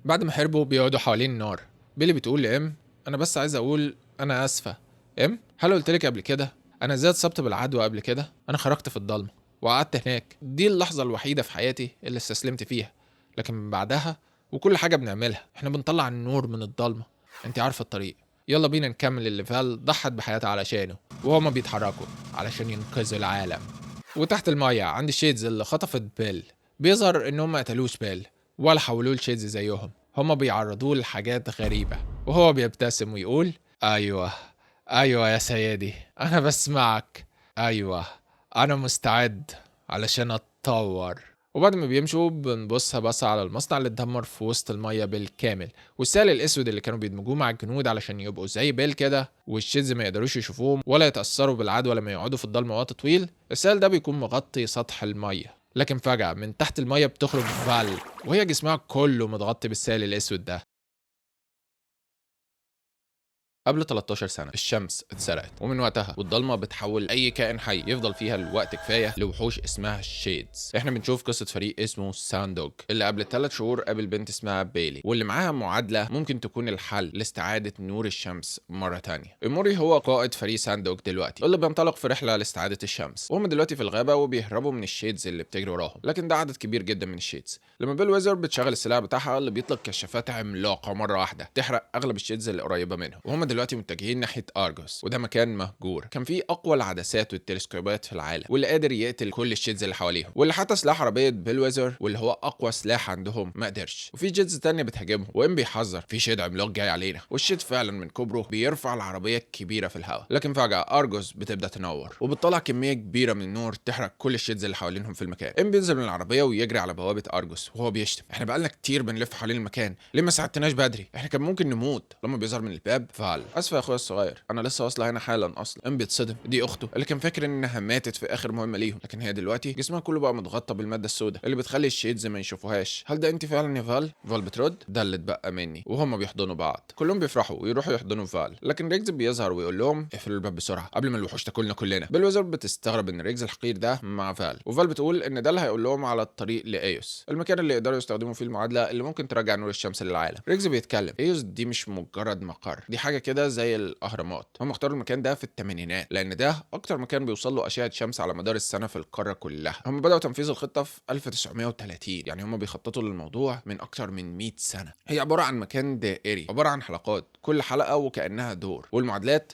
بعد ما هربوا بيقعدوا حوالين النار. بيلي بتقول لام انا بس عايز اقول انا اسفة. ام هل قلت لك قبل كده انا ازاي اتصبت بالعدوى قبل كده؟ انا خرجت في الضلمة وقعدت هناك، دي اللحظة الوحيدة في حياتي اللي استسلمت فيها، لكن من بعدها وكل حاجة بنعملها احنا بنطلع النور من الضلمة. انت عارفة الطريق، يلا بينا نكمل اللي فال ضحت بحياتها علشانه وهما بيتحركوا علشان ينقذوا العالم. وتحت المية عند الشيدز اللي خطفت بيل بيظهر ان هما قتلوش بيل ولا حولوه لشيدز زيهم، هما بيعرضوه لحاجات غريبة وهو بيبتسم ويقول ايوه ايوه يا سيدي انا بسمعك، ايوه انا مستعد علشان اتطور. وبعد ما بيمشوا بص على المصنع اللي اتدمر في وسط المية بالكامل، والسائل الاسود اللي كانوا بيدمجوه مع الجنود علشان يبقوا زي بيل كده والشيدز ما يقدروش يشوفوهم ولا يتأثروا بالعدوى لما يقعدوا في الضلمة وقت طويل. السائل ده بيكون مغطي سطح المية، لكن فجأة من تحت المية بتخرج فال وهي جسمها كله متغطي بالسائل الاسود ده. قبل 13 سنة الشمس اتسرقت، ومن وقتها والضلمة بتحول أي كائن حي يفضل فيها الوقت كفاية لوحوش اسمها الشيدز. احنا بنشوف قصة فريق اسمه ساندوج اللي قبل 3 شهور قابل بنت اسمها بيلي، واللي معاها معادلة ممكن تكون الحل لاستعادة نور الشمس مرة تانية. إيموري هو قائد فريق ساندوج دلوقتي اللي بينطلق في رحلة لاستعادة الشمس، وهم دلوقتي في الغابة وبيهربوا من الشيدز اللي بتجري وراهم، لكن ده عدد كبير جدا من الشيدز. لما بيل ويزر بتشغل السلاح بتاعها اللي بيطلق كشافات عملاقة مرة واحدة تحرق أغلب الشيدز اللي قريبة منهم، وهم دلوقتي متجهين ناحية أرجوس، وده مكان مهجور كان فيه أقوى العدسات والتلسكوبات في العالم، واللي قادر يقتل كل الشيدز اللي حواليهم، واللي حتى سلاح عربية بيل ويزر واللي هو أقوى سلاح عندهم ما قدرش. وفي شيدز تانية بتهاجمهم، وإم بيحذر في شيد عملاق جاي علينا، والشيد فعلا من كبره بيرفع العربية الكبيرة في الهواء، لكن فجأة أرجوس بتبدأ تنور وبتطلع كمية كبيرة من النور تحرق كل الشيدز اللي حوالينهم في المكان. إم بينزل من العربية ويجري على بوابة أرجوس وهو بيشتم: احنا بقالنا كتير بنلف حوالين المكان، ليه ما ساعدتناش بدري؟ احنا كان ممكن نموت. لما بيظهر من الباب فعل: اسف يا اخويا الصغير، انا لسه واصله هنا حالا. اصلا ام بيتصدم، دي اخته اللي كان فاكر انها ماتت في اخر مهمه ليهم، لكن هي دلوقتي جسمها كله بقى متغطى بالماده السوداء اللي بتخلي الشيدز ما يشوفوهاش. هل ده انت فعلا يا فال؟ فال بترد: ده اللي اتبقى مني. وهم بيحضنوا بعض، كلهم بيفرحوا ويروحوا يحضنوا فال، لكن ريجز بيظهر ويقول لهم: اقفلوا الباب بسرعه قبل ما الوحوش تاكلنا كلنا. بيل ويزر بتستغرب ان ريجز الحقير ده مع فال، وفال بتقول ان ده اللي هيقول لهم على الطريق لايوس، المكان اللي يقدروا يستخدموا فيه المعادله اللي ممكن ترجع نور الشمس للعالم. ريجز بيتكلم: ايوس دي مش مجرد مقر، دي حاجه كده زي الاهرامات. هم اختاروا المكان ده في الثمانينات لان ده اكتر مكان بيوصل له اشعه شمس على مدار السنه في القاره كلها. هم بداوا تنفيذ الخطه في 1930، يعني هم بيخططوا للموضوع من اكتر من 100 سنه. هي عباره عن مكان دائري، عباره عن حلقات كل حلقه وكانها دور، والمعادلات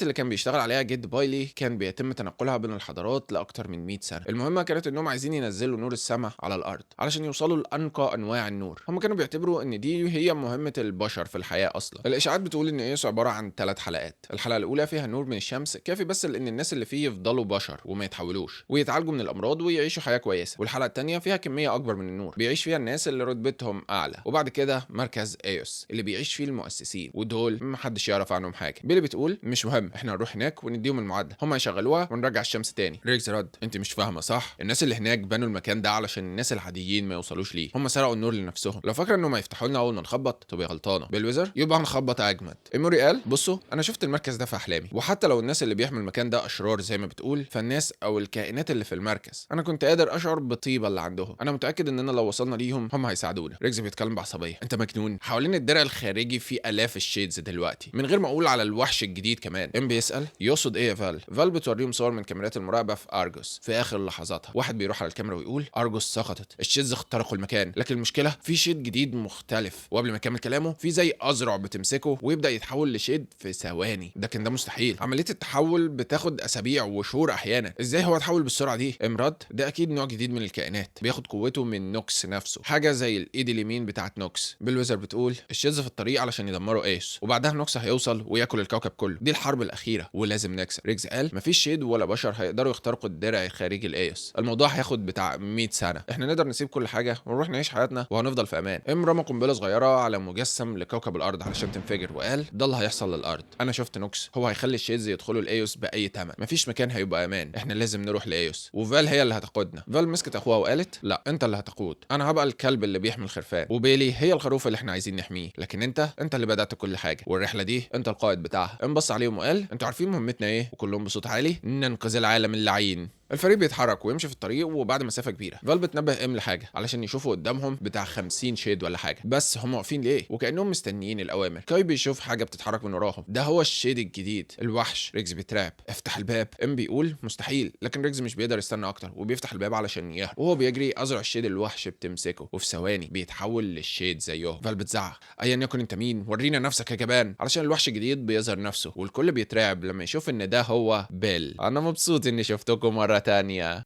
اللي كان بيشتغل عليها جيد بايلي كان بيتم تنقلها بين الحضارات لاكتر من 100 سنه. المهمه كانت انهم عايزين ينزلوا نور السماء على الارض علشان يوصلوا لانقى انواع النور. هم كانوا بيعتبروا ان دي هي مهمه البشر في الحياه اصلا. الاشاعات بتقول ان ايوس عباره عن 3 حلقات. الحلقه الاولى فيها نور من الشمس كافي بس لان الناس اللي فيه يفضلوا بشر وما يتحولوش ويتعالجوا من الامراض ويعيشوا حياه كويسه. والحلقه الثانيه فيها كميه اكبر من النور بيعيش فيها الناس اللي رتبتهم اعلى. وبعد كده مركز ايوس اللي بيعيش فيه المؤسسين، ودول محدش يعرف عنهم حاجه. بيلي بتقول: مش مهم، احنا هنروح هناك ونديهم المعادله، هم يشغلوها ونرجع الشمس تاني. ريكس رد: انت مش فاهمه صح، الناس اللي هناك بنوا المكان ده علشان الناس العاديين ما يوصلوش ليه، هم سرقوا النور لنفسهم. لو فاكره انهم هيفتحوا لنا اول ما نخبط تبقى غلطانه. بالويزر: يبقى هنخبط اجمد. ايموري قال: بصوا انا شفت المركز ده في احلامي، وحتى لو الناس اللي بيحمل المكان ده اشرار زي ما بتقول، فالناس او الكائنات اللي في المركز انا كنت قادر اشعر بالطيبه اللي عندهم. انا متاكد اننا لو وصلنا ليهم هم هيساعدونا. ريكس بيتكلم بعصبيه: انت مجنون، حوالين الدرع الخارجي في الاف الشيدز دلوقتي، من غير ما اقول على الوحش الجديد كمان. ام بيسال: يقصد ايه يا فال؟ فال بتوريهم صور من كاميرات المراقبه في ارجوس في اخر لحظاتها. واحد بيروح على الكاميرا ويقول: ارجوس سقطت، الشيدز اخترقوا المكان، لكن المشكله في شيد جديد مختلف. وقبل ما يكمل كلامه في زي اذرع بتمسكه ويبدا يتحول لشيد في ثواني. لكن ده مستحيل، عمليه التحول بتاخد اسابيع وشهور احيانا. ازاي هو اتحول بالسرعه دي؟ امراد: ده اكيد نوع جديد من الكائنات بياخد قوته من نوكس نفسه، حاجه زي الايد اليمين بتاعت نوكس. بالويزر بتقول: الشيدز في الطريق علشان يدمروا ايس، وبعدها نوكس هيوصل وياكل الكوكب كله، دي الحرب الاخيره ولازم نكسب. ريكس قال: مفيش شيد ولا بشر هيقدروا يخترقوا الدرع الخارجي الايس، الموضوع هياخد بتاع 100 سنه، احنا نقدر نسيب كل حاجه ونروح نعيش حياتنا وهنفضل في امان. ام رمى قنبله صغيره على مجسم لكوكب الارض علشان تنفجر، وقال: ده اللي هيحصل للارض، انا شفت نوكس، هو هيخلي الشيدز يدخلوا الايوس باي ثمن، مفيش مكان هيبقى امان، احنا لازم نروح لايوس، وفال هي اللي هتقودنا. فال مسكت اخوها وقالت: لا انت اللي هتقود، انا هبقى الكلب اللي بيحمل خرفان، وبيلي هي الخروف اللي احنا عايزين نحميه، لكن انت اللي بدات كل حاجه، والرحله دي انت القائد بتاعها. ام بص عليهم وقال: انتوا عارفين مهمتنا ايه؟ وكلهم بصوت عالي: ننقذ العالم اللعين. الفريق بيتحرك ويمشي في الطريق، وبعد مسافه كبيره فال بتنبه ام لحاجه علشان يشوفوا قدامهم بتاع 50 شيد ولا حاجه، بس هم واقفين ليه وكانهم مستنيين الاوامر. كاي بيشوف حاجه بتتحرك من وراهم، ده هو الشيد الجديد الوحش. ريكس بيترعب: افتح الباب. ام بيقول: مستحيل، لكن ريكس مش بيقدر يستنى اكتر وبيفتح الباب علشان يهرب، وهو بيجري اذرع الشيد الوحش بتمسكه، وفي ثواني بيتحول للشيد زيهم. فال بتزعق: ايا يكن انت مين، ورينا نفسك يا جبان، علشان الوحش الجديد بيظهر نفسه، والكل بيترعب لما يشوف ان ده هو بيل. انا مبسوط اني شفتكم مره تانية.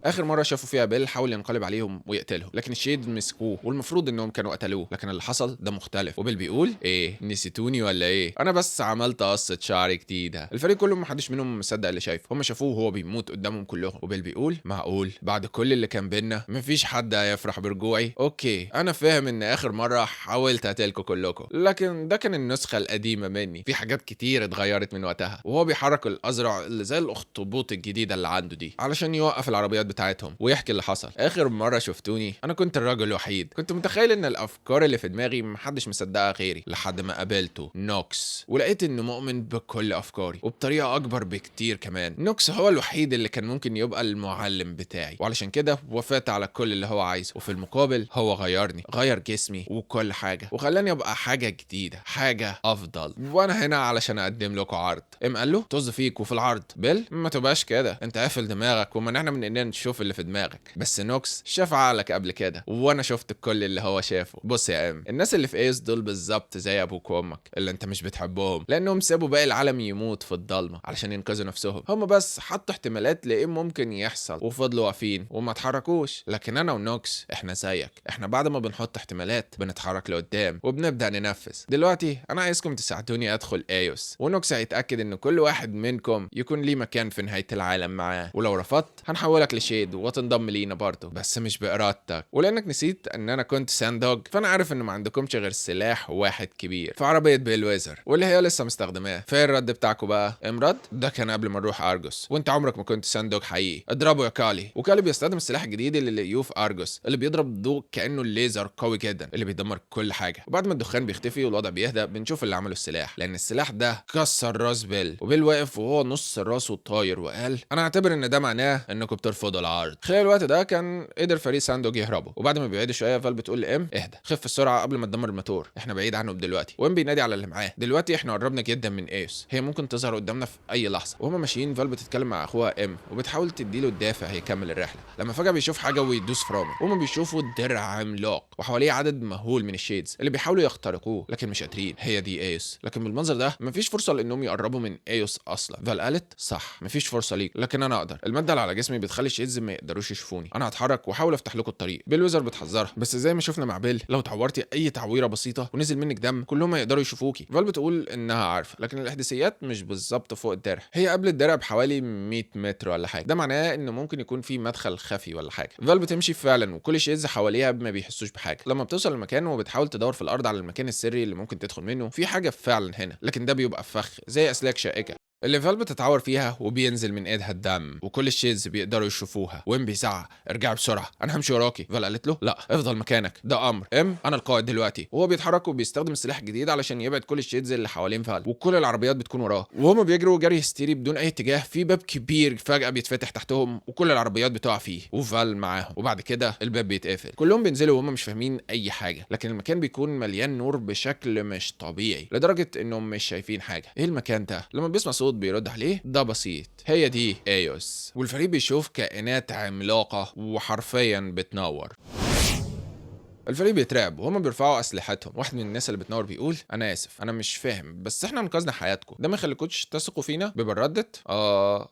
اخر مره شافوا فيها بيل حاول ينقلب عليهم ويقتلهم، لكن الشيد مسكوه والمفروض انهم كانوا قتلوه، لكن اللي حصل ده مختلف. وبيل بيقول: ايه نسيتوني ولا ايه؟ انا بس عملت قصه شعر جديده. الفريق كله محدش منهم مصدق اللي شايفه، هم شافوه وهو بيموت قدامهم كلهم. وبيل بيقول: معقول بعد كل اللي كان بينا مفيش حد هيفرح برجوعي؟ اوكي انا فاهم ان اخر مره حاولت اقتلكم كلكم، لكن ده كان النسخه القديمه مني، في حاجات كتير اتغيرت من وقتها. وهو بيحرك الازرع اللي زي الاخطبوط الجديده اللي عنده دي علشان يوقف العربيات بتاعتهم ويحكي اللي حصل. اخر مره شفتوني انا كنت الراجل الوحيد، كنت متخيل ان الافكار اللي في دماغي محدش مصدقها غيري، لحد ما قابلته نوكس ولقيت انه مؤمن بكل افكاري وبطريقه اكبر بكتير كمان. نوكس هو الوحيد اللي كان ممكن يبقى المعلم بتاعي، وعلشان كده وافقت على كل اللي هو عايزه، وفي المقابل هو غيرني، غير جسمي وكل حاجه وخلاني ابقى حاجه جديده، حاجه افضل. وانا هنا علشان اقدم لكم عرض. قال له طز فيك وفي العرض. بيل ما تبقاش كده، انت قافل دماغك ومنعنا من اننا نشوف اللي في دماغك. بس نوكس شاف عقلك قبل كده وانا شفت كل اللي هو شافه. بص يا الناس اللي في ايس دول بالظبط زي ابوك وامك اللي انت مش بتحبهم، لانهم سابوا باقي العالم يموت في الضلمه علشان ينقذوا نفسهم. هم بس حطوا احتمالات لايه ممكن يحصل وفضلوا واقفين وما اتحركوش. لكن انا ونوكس احنا زيك، احنا بعد ما بنحط احتمالات بنتحرك لقدام وبنبدا ننفذ. دلوقتي انا عايزكم تساعدوني ادخل ايوس، ونوكس هيتاكد ان كل واحد منكم يكون ليه مكان في نهايه العالم معاه، ولو رفضت هنحولك لشيد وتنضم لينا برضه، بس مش بارادتك. ولانك نسيت ان انا كنت ساندوج فانا عارف ان ما عندكمش غير سلاح واحد كبير في عربيه بيل ويزر واللي هي لسه مستخدماه. فين الرد بتاعكم بقى؟ امرد ده كان قبل ما نروح ارجوس، وانت عمرك ما كنت ساندوج حقيقي. اضربه يا كالي. وكالي بيستخدم السلاح الجديد اللي لقيوه في ارجوس، اللي بيضرب ضوء كانه الليزر قوي جدا اللي بيدمر كل حاجه. وبعد ما الدخان بيختفي والوضع بيهدى بنشوف اللي عمله السلاح، لان السلاح ده كسر راس بيل، وبيل واقف وهو نص راسه طاير وقال انا اعتبر ان ده معناه انكم بترفضوا العرض. خلال الوقت ده كان قدر فريق ساندوج يهربوا، وبعد ما بيعيدوا شويه فال بتقول لام اهدى، خف السرعه قبل ما تدمر الموتور، احنا بعيد عنه دلوقتي. وام بينادي على اللي معاه دلوقتي احنا قربنا جدا من ايوس، هي ممكن تظهر قدامنا في اي لحظه. وهما ماشيين فال بتتكلم مع اخوها ام وبتحاول تديله الدافع هيكمل الرحله، لما فجاه بيشوف حاجه ويدوس فرامل. وهما بيشوفوا درع عملاق وحواليه عدد مهول من الشيدز اللي بيحاولوا يخترقوه لكن مش قادرين. هي دي ايوس، لكن بالمنظر ده مفيش فرصه لانهم يقربوا من ايوس اصلا. فال قالت صح مفيش فرصه ليك، لكن انا اقدر، الماده اللي على جسمي بتخلي الشيدز ما يقدروش يشوفوني، انا هتحرك واحاول افتح لكم الطريق. بيل ويزر بتحذرها بس زي ما شفنا مع بيل لو اتعورتي اي تعويره بسيطه ونزل منك دم كلهم هيقدروا يشوفوكي. فال بتقول انها عارفه، لكن الاحداثيات مش بالظبط فوق الدرع، هي قبل الدرع بحوالي 100 متر ولا حاجه، ده معناه ان ممكن يكون في مدخل خفي ولا حاجه. فال بتمشي فعلا وكل الشيدز حواليها ما بيحسوش بحاجه. لما بتوصل المكان وبتحاول تدور في الارض على المكان السري اللي ممكن تدخل منه، في حاجه فعلا هنا، لكن ده بيبقى فخ زي اسلاك شائكه اللي فال بتتعور فيها وبينزل من ايدها الدم وكل الشيدز بيقدروا يشوفوها. وام بيزعق ارجعي بسرعه انا همشي وراكي. فال قالت له لا افضل مكانك ده امر. انا القائد دلوقتي. وهو بيتحرك وبيستخدم السلاح الجديد علشان يبعد كل الشيدز اللي حوالين فال، وكل العربيات بتكون وراه وهم بيجروا جري هستيري بدون اي اتجاه. في باب كبير فجاه بيتفتح تحتهم وكل العربيات بتقع فيه وفال معاهم، وبعد كده الباب بيتقفل. كلهم بينزلوا وهم مش فاهمين اي حاجه، لكن المكان بيكون مليان نور بشكل مش طبيعي لدرجه انهم مش شايفين حاجه. ايه المكان ده؟ لما بيسمع صوت بيرد عليه ده بسيط، هي دي ايوس. والفريق بيشوف كائنات عملاقه وحرفيا بتنور. الفريق بيترعب وهم بيرفعوا اسلحتهم. واحد من الناس اللي بتنور بيقول انا اسف انا مش فاهم بس احنا انقذنا حياتكم، ده ما يخليكوش تثقوا فينا؟ بيبر ردت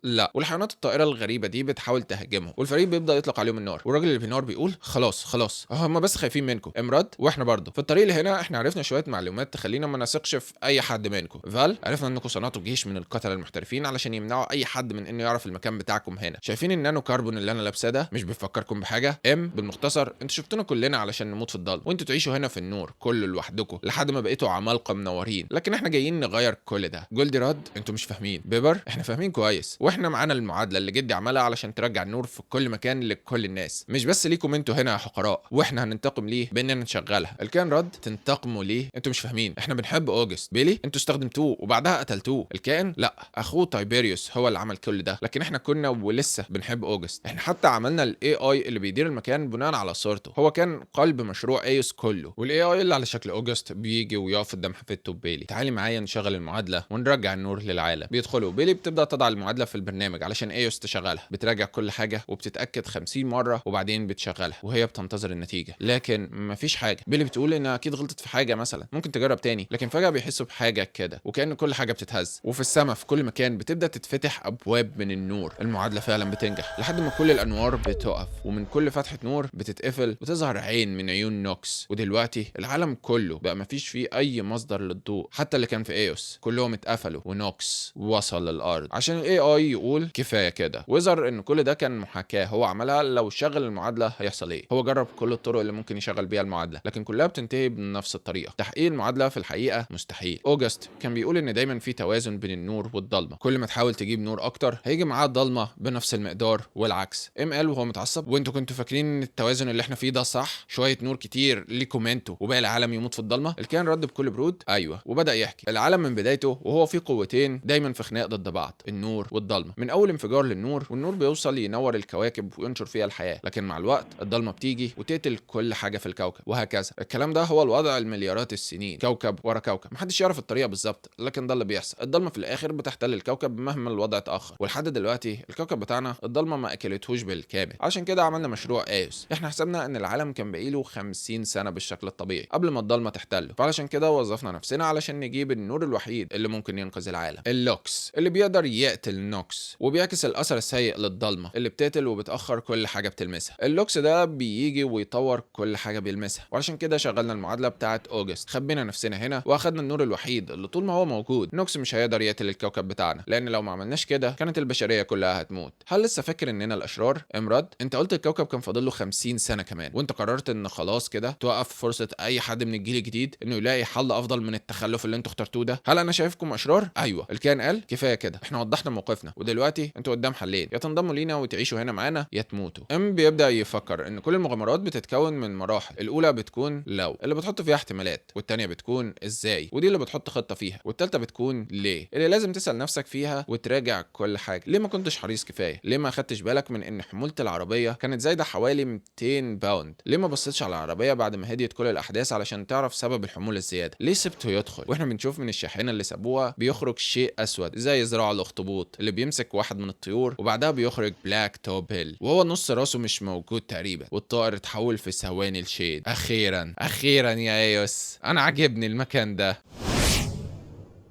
لا. والحيوانات الطائره الغريبه دي بتحاول تهاجمهم والفريق بيبدا يطلق عليهم النار. والراجل اللي بينور بيقول خلاص هم بس خايفين منكم امرد واحنا برضه. في الطريق اللي هنا احنا عرفنا شويه معلومات تخلينا ما نثقش في اي حد منكم. فال عرفنا انكم صنعتوا جيش من القتله المحترفين علشان يمنعوا اي حد من انه يعرف المكان بتاعكم هنا. شايفين النانو كربون اللي انا لابساه ده مش بيفكركم بحاجه؟ بالمختصر انتوا شفتونا كلنا علشان نموت في الضلمه وانتوا تعيشوا هنا في النور كله لوحدكم لحد ما بقيتوا عمالقه منورين، لكن احنا جايين نغير كل ده. جولدي رد انتوا مش فاهمين. بيبر احنا فاهمين كويس واحنا معانا المعادله اللي جدي عملها علشان ترجع النور في كل مكان لكل الناس، مش بس ليكم انتوا هنا يا حقراء، واحنا هننتقم ليه باننا نشغلها. الكائن رد تنتقموا ليه؟ انتوا مش فاهمين احنا بنحب اوجست. بيلي انتوا استخدمتوه وبعدها قتلتوه. الكائن لا اخوه تايبيريوس هو اللي عمل كل ده، لكن احنا كنا ولسه بنحب اوجست. احنا حتى عملنا الاي اي اللي بيدير المكان بناء على صورته، هو كان قلب مشروع ايوس كله. والاي اي اللي على شكل اوجست بيجي ويقف قدام حفيدته بيلي. تعالي معايا نشغل المعادله ونرجع النور للعالم. بيدخلوا بيلي بتبدا تضع المعادله في البرنامج علشان ايوس تشغلها، بتراجع كل حاجه وبتتاكد 50 مره وبعدين بتشغلها وهي بتنتظر النتيجه، لكن مفيش حاجه. بيلي بتقول انها اكيد غلطت في حاجه مثلا ممكن تجرب تاني، لكن فجاه بيحسوا بحاجه كده وكأن كل حاجه بتتهز، وفي السماء في كل مكان بتبدا تتفتح ابواب من النور. المعادله فعلا بتنجح لحد ما كل الانوار بتقف ومن كل فتحه نور بتتقفل وتظهر عين من عيون عيون نوكس، ودلوقتي العالم كله بقى مفيش فيه اي مصدر للضوء، حتى اللي كان في ايوس كلهم اتقفلوا ونوكس وصل للارض عشان الاي اي يقول كفايه كده. ويظهر ان كل ده كان محاكاه هو عملها لو شغل المعادله هيحصل ايه. هو جرب كل الطرق اللي ممكن يشغل بيها المعادله، لكن كلها بتنتهي بنفس الطريقه. تحقيق المعادله في الحقيقه مستحيل. اوجست كان بيقول ان دايما في توازن بين النور والضلمه، كل ما تحاول تجيب نور اكتر هيجي معاه ضلمه بنفس المقدار والعكس. قال وهو متعصب وانتوا كنتوا فاكرين ان التوازن اللي احنا فيه ده صح؟ شويه نور كتير ليكم انتوا وباقي العالم يموت في الضلمه. الكائن رد بكل برود ايوه، وبدا يحكي. العالم من بدايته وهو فيه قوتين دايما في خناق ضد بعض، النور والضلمه. من اول انفجار للنور، والنور بيوصل ينور الكواكب وينشر فيها الحياه، لكن مع الوقت الضلمه بتيجي وتقتل كل حاجه في الكوكب، وهكذا. الكلام ده هو الوضع المليارات السنين، كوكب ورا كوكب. محدش يعرف الطريقه بالظبط، لكن ده اللي بيحصل. الضلمه في الاخر بتحتل الكوكب مهما الوضع اتاخر، ولحد دلوقتي الكوكب بتاعنا الضلمه ما اكلتهوش بالكامل. عشان كده عملنا مشروع ايوس. احنا حسبنا ان العالم كان بقيله 50 سنه بالشكل الطبيعي قبل ما الضلمه تحتله، فعلشان كده وظفنا نفسنا علشان نجيب النور الوحيد اللي ممكن ينقذ العالم، اللوكس، اللي بيقدر يقتل نوكس وبيعكس الاثر السيء للضلمه اللي بتقتل وبتاخر كل حاجه بتلمسها. اللوكس ده بيجي ويطور كل حاجه بيلمسها، وعشان كده شغلنا المعادله بتاعه اوجست. خبينا نفسنا هنا واخدنا النور الوحيد اللي طول ما هو موجود نوكس مش هيقدر يقتل الكوكب بتاعنا، لان لو ما عملناش كده كانت البشريه كلها هتموت. هل لسه فاكر اننا الاشرار؟ امرد، انت قلت الكوكب كان فاضل له 50 سنه كمان، وانت قررت ان خلاص كده توقف فرصه اي حد من الجيل الجديد انه يلاقي حل افضل من التخلف اللي انتوا اخترتوه ده. هل انا شايفكم اشرار؟ ايوه. الكائن قال كفايه كده، احنا وضحنا موقفنا، ودلوقتي انتوا قدام حلين، يا تنضموا لينا وتعيشوا هنا معانا يا تموتوا. بيبدا يفكر ان كل المغامرات بتتكون من مراحل. الاولى بتكون لو، اللي بتحط فيها احتمالات، والتانيه بتكون ازاي، ودي اللي بتحط خطه فيها، والتالته بتكون ليه، اللي لازم تسال نفسك فيها وتراجع كل حاجه. ليه ما كنتش حريص كفايه؟ ليه ما خدتش بالك من ان حموله العربيه كانت زايده حوالي 200 باوند؟ ليه ما بصيتش على العربيه بعد ما هديت كل الاحداث علشان تعرف سبب الحموله الزياده؟ ليه سبته يدخل واحنا بنشوف من الشاحنه اللي سابوها بيخرج شيء اسود زي ذراع الاخطبوط اللي بيمسك واحد من الطيور، وبعدها بيخرج بلاك توب هيل وهو نص راسه مش موجود تقريبا، والطائر اتحول في ثواني لشيد. اخيرا يا ايوس، انا عجبني المكان ده.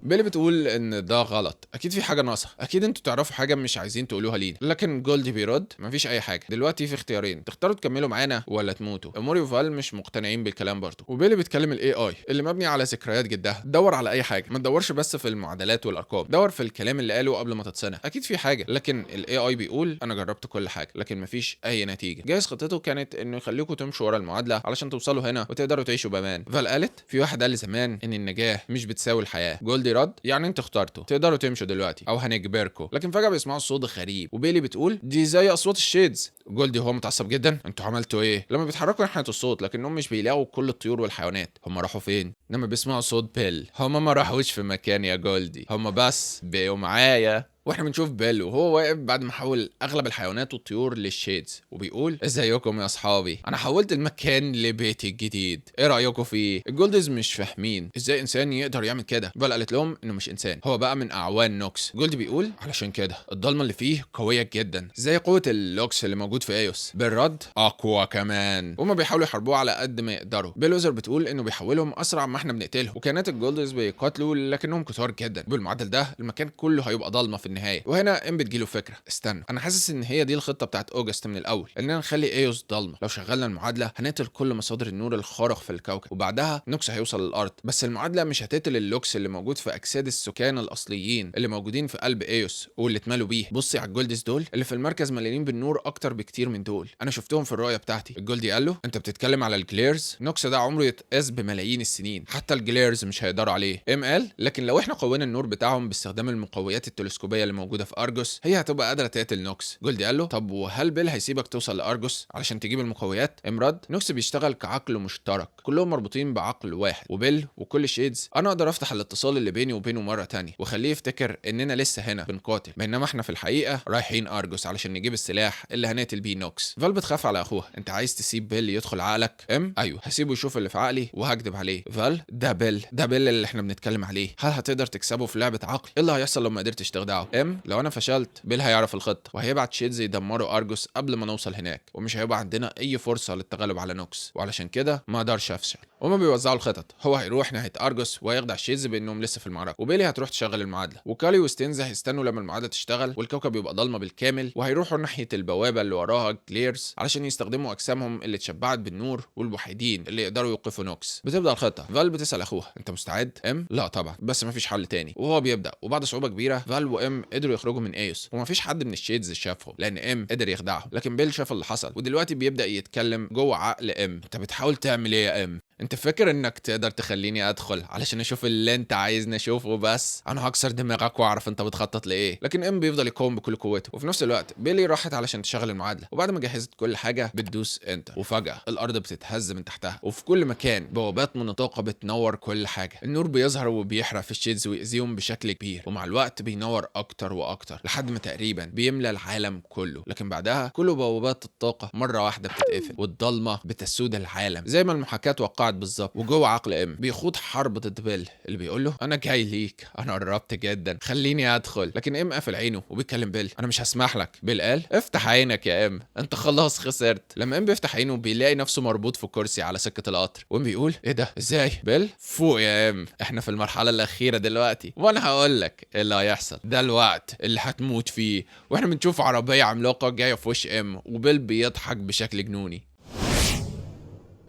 بيلي بتقول ان ده غلط، اكيد في حاجه ناقصه، اكيد انتوا تعرفوا حاجه مش عايزين تقولوها لينا. لكن جولدي بيرد مفيش اي حاجه، دلوقتي في اختيارين، تختاروا تكملوا معانا ولا تموتوا. اموري وفال مش مقتنعين بالكلام برضه، وبيلي بيتكلم الاي اي اللي مبني على ذكريات جدها. دور على اي حاجه، ما تدورش بس في المعادلات والارقام، دور في الكلام اللي قاله قبل ما تتصنع، اكيد في حاجه. لكن الاي اي بيقول انا جربت كل حاجه لكن مفيش اي نتيجه. جايز خطته كانت انه يخليكم تمشوا ورا المعادله علشان توصلوا هنا وتقدروا تعيشوا بامان. فال قالت في واحد قال زمان ان النجاه مش بتساوي الحياه. جولدي رد يعني انت اخترتوا، تقدروا تمشوا دلوقتي او هنجبركم. لكن فجاه بيسمعوا صوت غريب، وبيلي بتقول دي زي اصوات الشيدز. جولدي هو متعصب جدا، انتوا عملتوا ايه؟ لما بيتحركوا ناحيه الصوت لكنهم مش بيلاقوا كل الطيور والحيوانات، هم راحوا فين؟ لما بيسمعوا صوت بيل، هم ما راحوش في مكان يا جولدي، هم بس بقوا معايا. واحنا بنشوف بيل وهو واقف بعد ما حول اغلب الحيوانات والطيور للشيدز، وبيقول ازيكم يا اصحابي، انا حولت المكان لبيتي الجديد، ايه رايكم فيه؟ الجولدز مش فاهمين ازاي انسان يقدر يعمل كده. بل قالت لهم انه مش انسان، هو بقى من اعوان نوكس. جولد بيقول علشان كده الضلمه اللي فيه قويه جدا زي قوه اللوكس اللي موجود في ايوس، بالرد اقوى كمان. هما بيحاولوا يحاربوه على قد ما يقدروا. بيلوزر بتقول انه بيحولهم اسرع ما احنا بنقتلهم، وكانت الجولدز بيقاتلوا لكنهم كتار جدا. بالمعدل ده المكان كله هيبقى ضلمه في النهايه. وهنا بتجيله فكره، استنى، انا حاسس ان هي دي الخطه بتاعت اوجست من الاول، اننا نخلي ايوس ضلمه. لو شغلنا المعادله هنقتل كل مصادر النور الخارق في الكوكب، وبعدها نوكس هيوصل للارض. بس المعادله مش هتقتل اللوكس اللي موجود في اجساد السكان الاصليين اللي موجودين في قلب ايوس واللي اتملوا بيه. بصي على الجولدز دول اللي في المركز مليانين بالنور اكتر بكتير من دول، انا شفتهم في الرؤيه بتاعتي. الجولدي قال له انت بتتكلم على الجليرز؟ نوكس ده عمره يتقاس بملايين السنين، حتى الجليرز مش هيقدروا عليه. قال لكن لو احنا قوينا النور بتاعهم باستخدام المقويات التلسكوبيه اللي موجوده في ارجوس هي هتبقى قادره تقتل نوكس. جولدي قال له طب وهل بيل هيسيبك توصل لارجوس علشان تجيب المقويات؟ امرد نوكس بيشتغل كعقل مشترك، كلهم مربوطين بعقل واحد، وبيل وكل شيدز انا اقدر افتح الاتصال اللي بيني وبينه مره تانية واخليه يفتكر اننا لسه هنا بنقاتل، بينما احنا في الحقيقه رايحين ارجوس علشان نجيب السلاح اللي هنقتل بيه نوكس. فال بتخاف على اخوها، انت عايز تسيب بيل يدخل عقلك؟ ايوه هسيبه يشوف اللي في عقلي وهكدب عليه. فال ده بيل اللي احنا بنتكلم عليه، هل هتقدر تكسبه في لعبه عقل؟ ايه اللي هيحصل لو ما قدرتش تخدعه؟ لو انا فشلت بيل هيعرف الخطه وهيبعت شيدز يدمروا ارجوس قبل ما نوصل هناك، ومش هيبقى عندنا اي فرصه للتغلب على نوكس، وعلشان كده ما اقدرش افشل. وهما بيوزعوا الخطط. هو هيروح ناحيه ارجوس وهيخدع الشيدز بانهم لسه في المعركه، وبيلي هتروح تشغل المعادله، وكالي وستينز هيستنوا لما المعادله تشتغل والكوكب يبقى ضلمه بالكامل، وهيروحوا ناحيه البوابه اللي وراها كليرز علشان يستخدموا اجسامهم اللي اتشبعت بالنور والوحيدين اللي يقدروا يوقفوا نوكس. بتبدا الخطه. فال بتسال اخوها انت مستعد؟ لا طبعا، بس مفيش حل تاني. وهو بيبدا، وبعد صعوبه كبيره فال وام قدروا يخرجوا من ايوس، ومفيش حد من الشيدز شافهم لان ام قدر يخدعهم، لكن بيل شاف اللي حصل، ودلوقتي بيبدا يتكلم جوه عقل ام. انت بتحاول تعمل ايه يا ام؟ انت فاكر انك تقدر تخليني ادخل علشان اشوف اللي انت عايزني اشوفه؟ بس انا هكسر دماغك واعرف انت بتخطط لايه. لكن ام بيفضل يقاوم بكل قوته. وفي نفس الوقت بيلي راحت علشان تشغل المعادله، وبعد ما جهزت كل حاجه بتدوس انتر، وفجاه الارض بتتهز من تحتها، وفي كل مكان بوابات منطقه بتنور كل حاجه. النور بيظهر وبيحرق في الشيدز ويأذيهم بشكل كبير، ومع الوقت بينور اكتر واكتر لحد ما تقريبا بيملى العالم كله. لكن بعدها كل بوابات الطاقه مره واحده بتتقفل، والضلمه بتسود العالم زي ما المحاكاه توقعت بالظبط. وجوه عقل ام بيخوض حرب ضد بيل اللي بيقول له انا جاي ليك، انا قربت جدا، خليني ادخل. لكن ام قافل عينه وبيتكلم بيل انا مش هسمح لك. بيل قال افتح عينك يا ام، انت خلاص خسرت. لما ام بيفتح عينه بيلاقي نفسه مربوط في كرسي على سكه القطر، وام بيقول ايه ده ازاي؟ بيل فوق يا ام، احنا في المرحله الاخيره دلوقتي، وانا هقول لك ايه اللي هيحصل. ده الوقت اللي هتموت فيه. واحنا بنشوف عربيه عملاقه جايه في وش ام، وبيل بيضحك بشكل جنوني.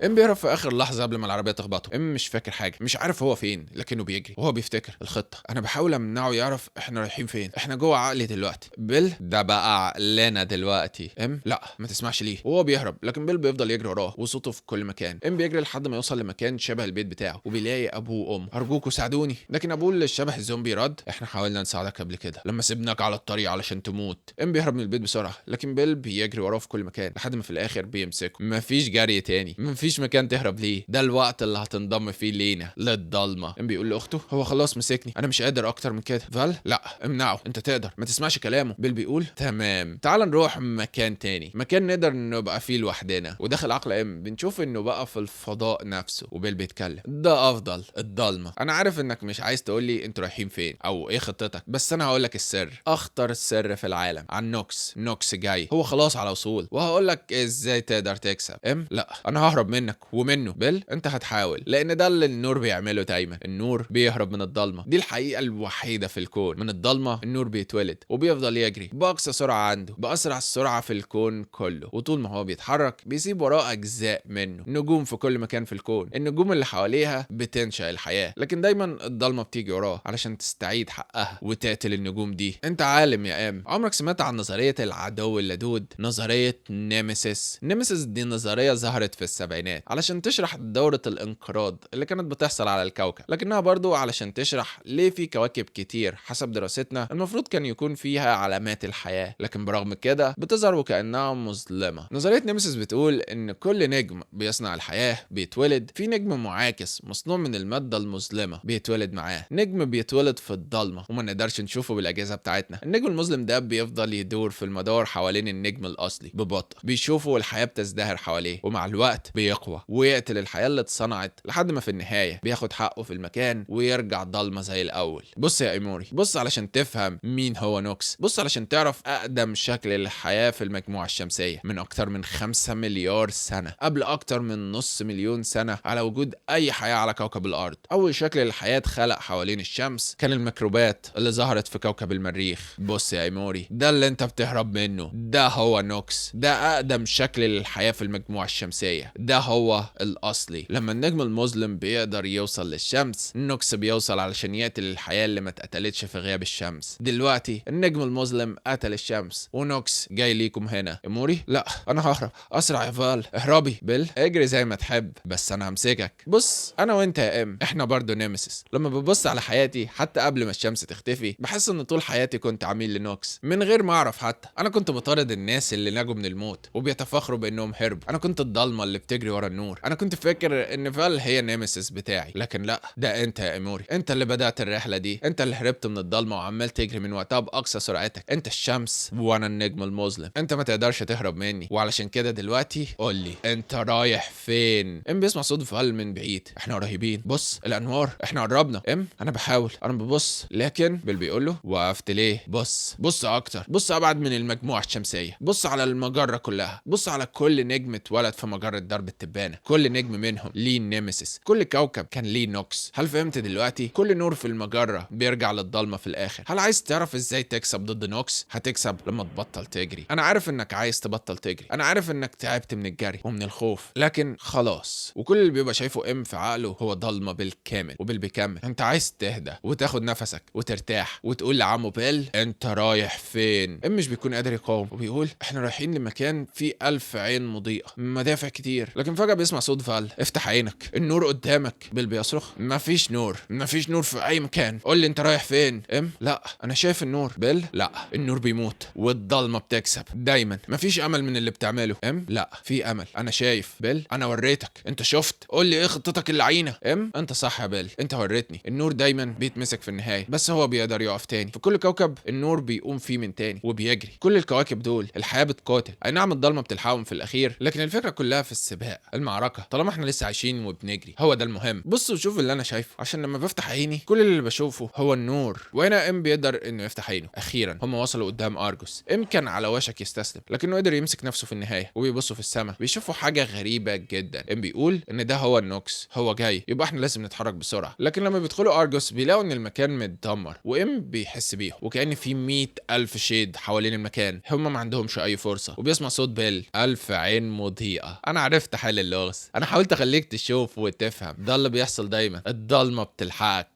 ام بيهرب في اخر لحظه قبل ما العربيه تخبطه. ام مش فاكر حاجه، مش عارف هو فين، لكنه بيجري وهو بيفتكر الخطه. انا بحاول امنعه يعرف احنا رايحين فين، احنا جوه عقلي دلوقتي. بيل ده بقى عقلنا دلوقتي. ام لا ما تسمعش ليه، وهو بيهرب، لكن بيل بيفضل يجري وراه وصوته في كل مكان. ام بيجري لحد ما يوصل لمكان شبه البيت بتاعه، وبيلاقي ابوه وامه. ارجوكوا ساعدوني. لكن ابوه اللي شبه الزومبي رد احنا حاولنا نساعدك قبل كده لما سيبناك على الطريق علشان تموت. ام بيهرب من البيت بسرعه، لكن بيل بيجري وراه في كل مكان لحد ما في الاخر بيمسكه. مفيش جري تاني، مفيش مكان تهرب ليه. ده الوقت اللي هتنضم فيه لينا للضلمه. ام بيقول لاخته هو خلاص مسكني، انا مش قادر اكتر من كده. فال لا امنعه، انت تقدر، ما تسمعش كلامه. بيل بيقول تمام، تعال نروح مكان تاني، مكان نقدر نبقى فيه لوحدنا. وداخل عقل ام بنشوف انه بقى في الفضاء نفسه، وبيل بيتكلم ده افضل الضلمه. انا عارف انك مش عايز تقول لي انتوا رايحين فين او ايه خطتك، بس انا هقول لك السر، اخطر السر في العالم عن نوكس. نوكس جاي، هو خلاص على وصول، وهقول لك ازاي تقدر تكسب. ام لا انا ههرب منك ومنه. بيل انت هتحاول، لان ده اللي النور بيعمله دايما، النور بيهرب من الضلمه، دي الحقيقه الوحيده في الكون. من الضلمه النور بيتولد وبيفضل يجري باقصى سرعه عنده، باسرع السرعه في الكون كله، وطول ما هو بيتحرك بيسيب وراه اجزاء منه. نجوم في كل مكان في الكون، النجوم اللي حواليها بتنشأ الحياه، لكن دايما الضلمه بتيجي وراه علشان تستعيد حقها وتقتل النجوم دي. انت عالم يا ام، عمرك سمعت عن نظريه العدو اللدود؟ نظريه نيمسيس. نيمسيس دي نظريه ظهرت في السبعينات علشان تشرح دورة الانقراض اللي كانت بتحصل على الكوكب، لكنها برضو علشان تشرح ليه في كواكب كتير حسب دراستنا المفروض كان يكون فيها علامات الحياة، لكن برغم كده بتظهر وكأنها مظلمة. نظرية نيمسيس بتقول ان كل نجم بيصنع الحياة بيتولد في نجم معاكس مصنوع من المادة المظلمة بيتولد معاه. نجم بيتولد في الضلمة وما نقدرش نشوفه بالأجهزة بتاعتنا. النجم المظلم ده بيفضل يدور في المدار حوالين النجم الأصلي ببطء، بيشوفه والحياة بتزدهر حواليه، ومع الوقت بيقوى ويقتل الحياة اللي اتصنعت لحد ما في النهاية بياخد حقه في المكان ويرجع ضلمة زي الأول. بص يا ايموري، بص علشان تفهم مين هو نوكس، بص علشان تعرف أقدم شكل للحياة في المجموعة الشمسية من أكتر من 5 مليار سنة، قبل أكتر من نص مليون سنة على وجود أي حياة على كوكب الأرض. أول شكل للحياة اتخلق حوالين الشمس كان الميكروبات اللي ظهرت في كوكب المريخ. بص يا ايموري، ده اللي انت بتهرب منه، ده هو نوكس، ده أقدم شكل للحياة في المجموعة الشمسية، ده هو الأصلي. لما النجم المظلم بيقدر يوصل للشمس، نوكس بيوصل علشان يقتل الحياة اللي ما اتقتلتش في غياب الشمس. دلوقتي النجم المظلم قتل الشمس، ونوكس جاي ليكم هنا. اموري لا انا ههرب، اسرع يا فال، اهربي. بيل اجري زي ما تحب، بس انا همسكك. بص انا وانت يا ام احنا برضو نيمسيس. لما ببص على حياتي حتى قبل ما الشمس تختفي بحس ان طول حياتي كنت عميل لنوكس من غير ما اعرف. حتى انا كنت بطارد الناس اللي نجوا من الموت وبيتفاخروا بانهم هربوا. انا كنت الضلمه اللي بتجري ورا النور. انا كنت فاكر ان فال هي نيمسيس بتاعي، لكن لا، ده انت يا اموري، انت اللي بدأت الرحله دي، انت اللي هربت من الضلمه وعمال تجري من وقتها باقصى سرعتك. انت الشمس وانا النجم المظلم، انت ما تقدرش تهرب مني، وعلشان كده دلوقتي قول لي انت رايح فين؟ ام بيسمع صوت فال من بعيد، احنا قريبين، بص الانوار، احنا قربنا. ام انا بحاول، انا ببص، لكن بيل بيقول له وقفت ليه؟ بص اكتر، بص ابعد من المجموعه الشمسيه، بص على المجره كلها، بص على كل نجم اتولد في مجره درب التالي. التبانة. كل نجم منهم ليه نيمسيس، كل كوكب كان ليه نوكس. هل فهمت دلوقتي؟ كل نور في المجرة بيرجع للضلمة في الآخر. هل عايز تعرف ازاي تكسب ضد نوكس؟ هتكسب لما تبطل تجري. انا عارف انك عايز تبطل تجري، انا عارف انك تعبت من الجري ومن الخوف، لكن خلاص. وكل اللي بيبقى شايفه ام في عقله هو ضلمة بالكامل. وبالبيكمل انت عايز تهدى وتاخد نفسك وترتاح وتقول لعمو بيل انت رايح فين. ام مش بيكون قادر يقاوم وبيقول احنا رايحين لمكان فيه 1000 عين مضيئة، مدافع كتير. لكن فجأة بيسمع صوت فال، افتح عينك النور قدامك. بيل بيصرخ مفيش نور، مفيش نور في اي مكان، قول لي انت رايح فين. ام لا انا شايف النور. بيل لا النور بيموت والضلمة بتكسب دايما، مفيش امل من اللي بتعمله. ام لا في امل، انا شايف. بيل انا وريتك، انت شفت، قول لي ايه خطتك اللعينة. ام انت صح يا بيل، انت وريتني. النور دايما بيتمسك في النهاية، بس هو بيقدر يقف تاني. في كل كوكب النور بيقوم فيه من تاني وبيجري. كل الكواكب دول الحياة بتقاتل، اي نعم الضلمة بتلحقهم في الاخير، لكن الفكرة كلها في السباق، المعركة. طالما احنا لسه عايشين وبنجري هو ده المهم. بص وشوف اللي انا شايفه، عشان لما بفتح عيني كل اللي بشوفه هو النور. وهنا ام بيقدر انه يفتح عينه. اخيرا هم وصلوا قدام ارجوس. ام كان على وشك يستسلم، لكنه قدر يمسك نفسه في النهاية. وبيبصوا في السماء بيشوفوا حاجة غريبة جدا. ام بيقول ان ده هو النوكس، هو جاي، يبقى احنا لازم نتحرك بسرعة. لكن لما بيدخلوا ارجوس بيلاقوا ان المكان متدمر، وام بيحس بيهم وكأن في 100,000 شيد حوالين المكان. هم ما عندهمش اي فرصة. وبيسمع صوت بيل 1000 عين مضيئة. انا عرفت حل اللغز، انا حاولت اخليك تشوف وتفهم، ده اللي بيحصل دايما، الضلمة بتلحقك.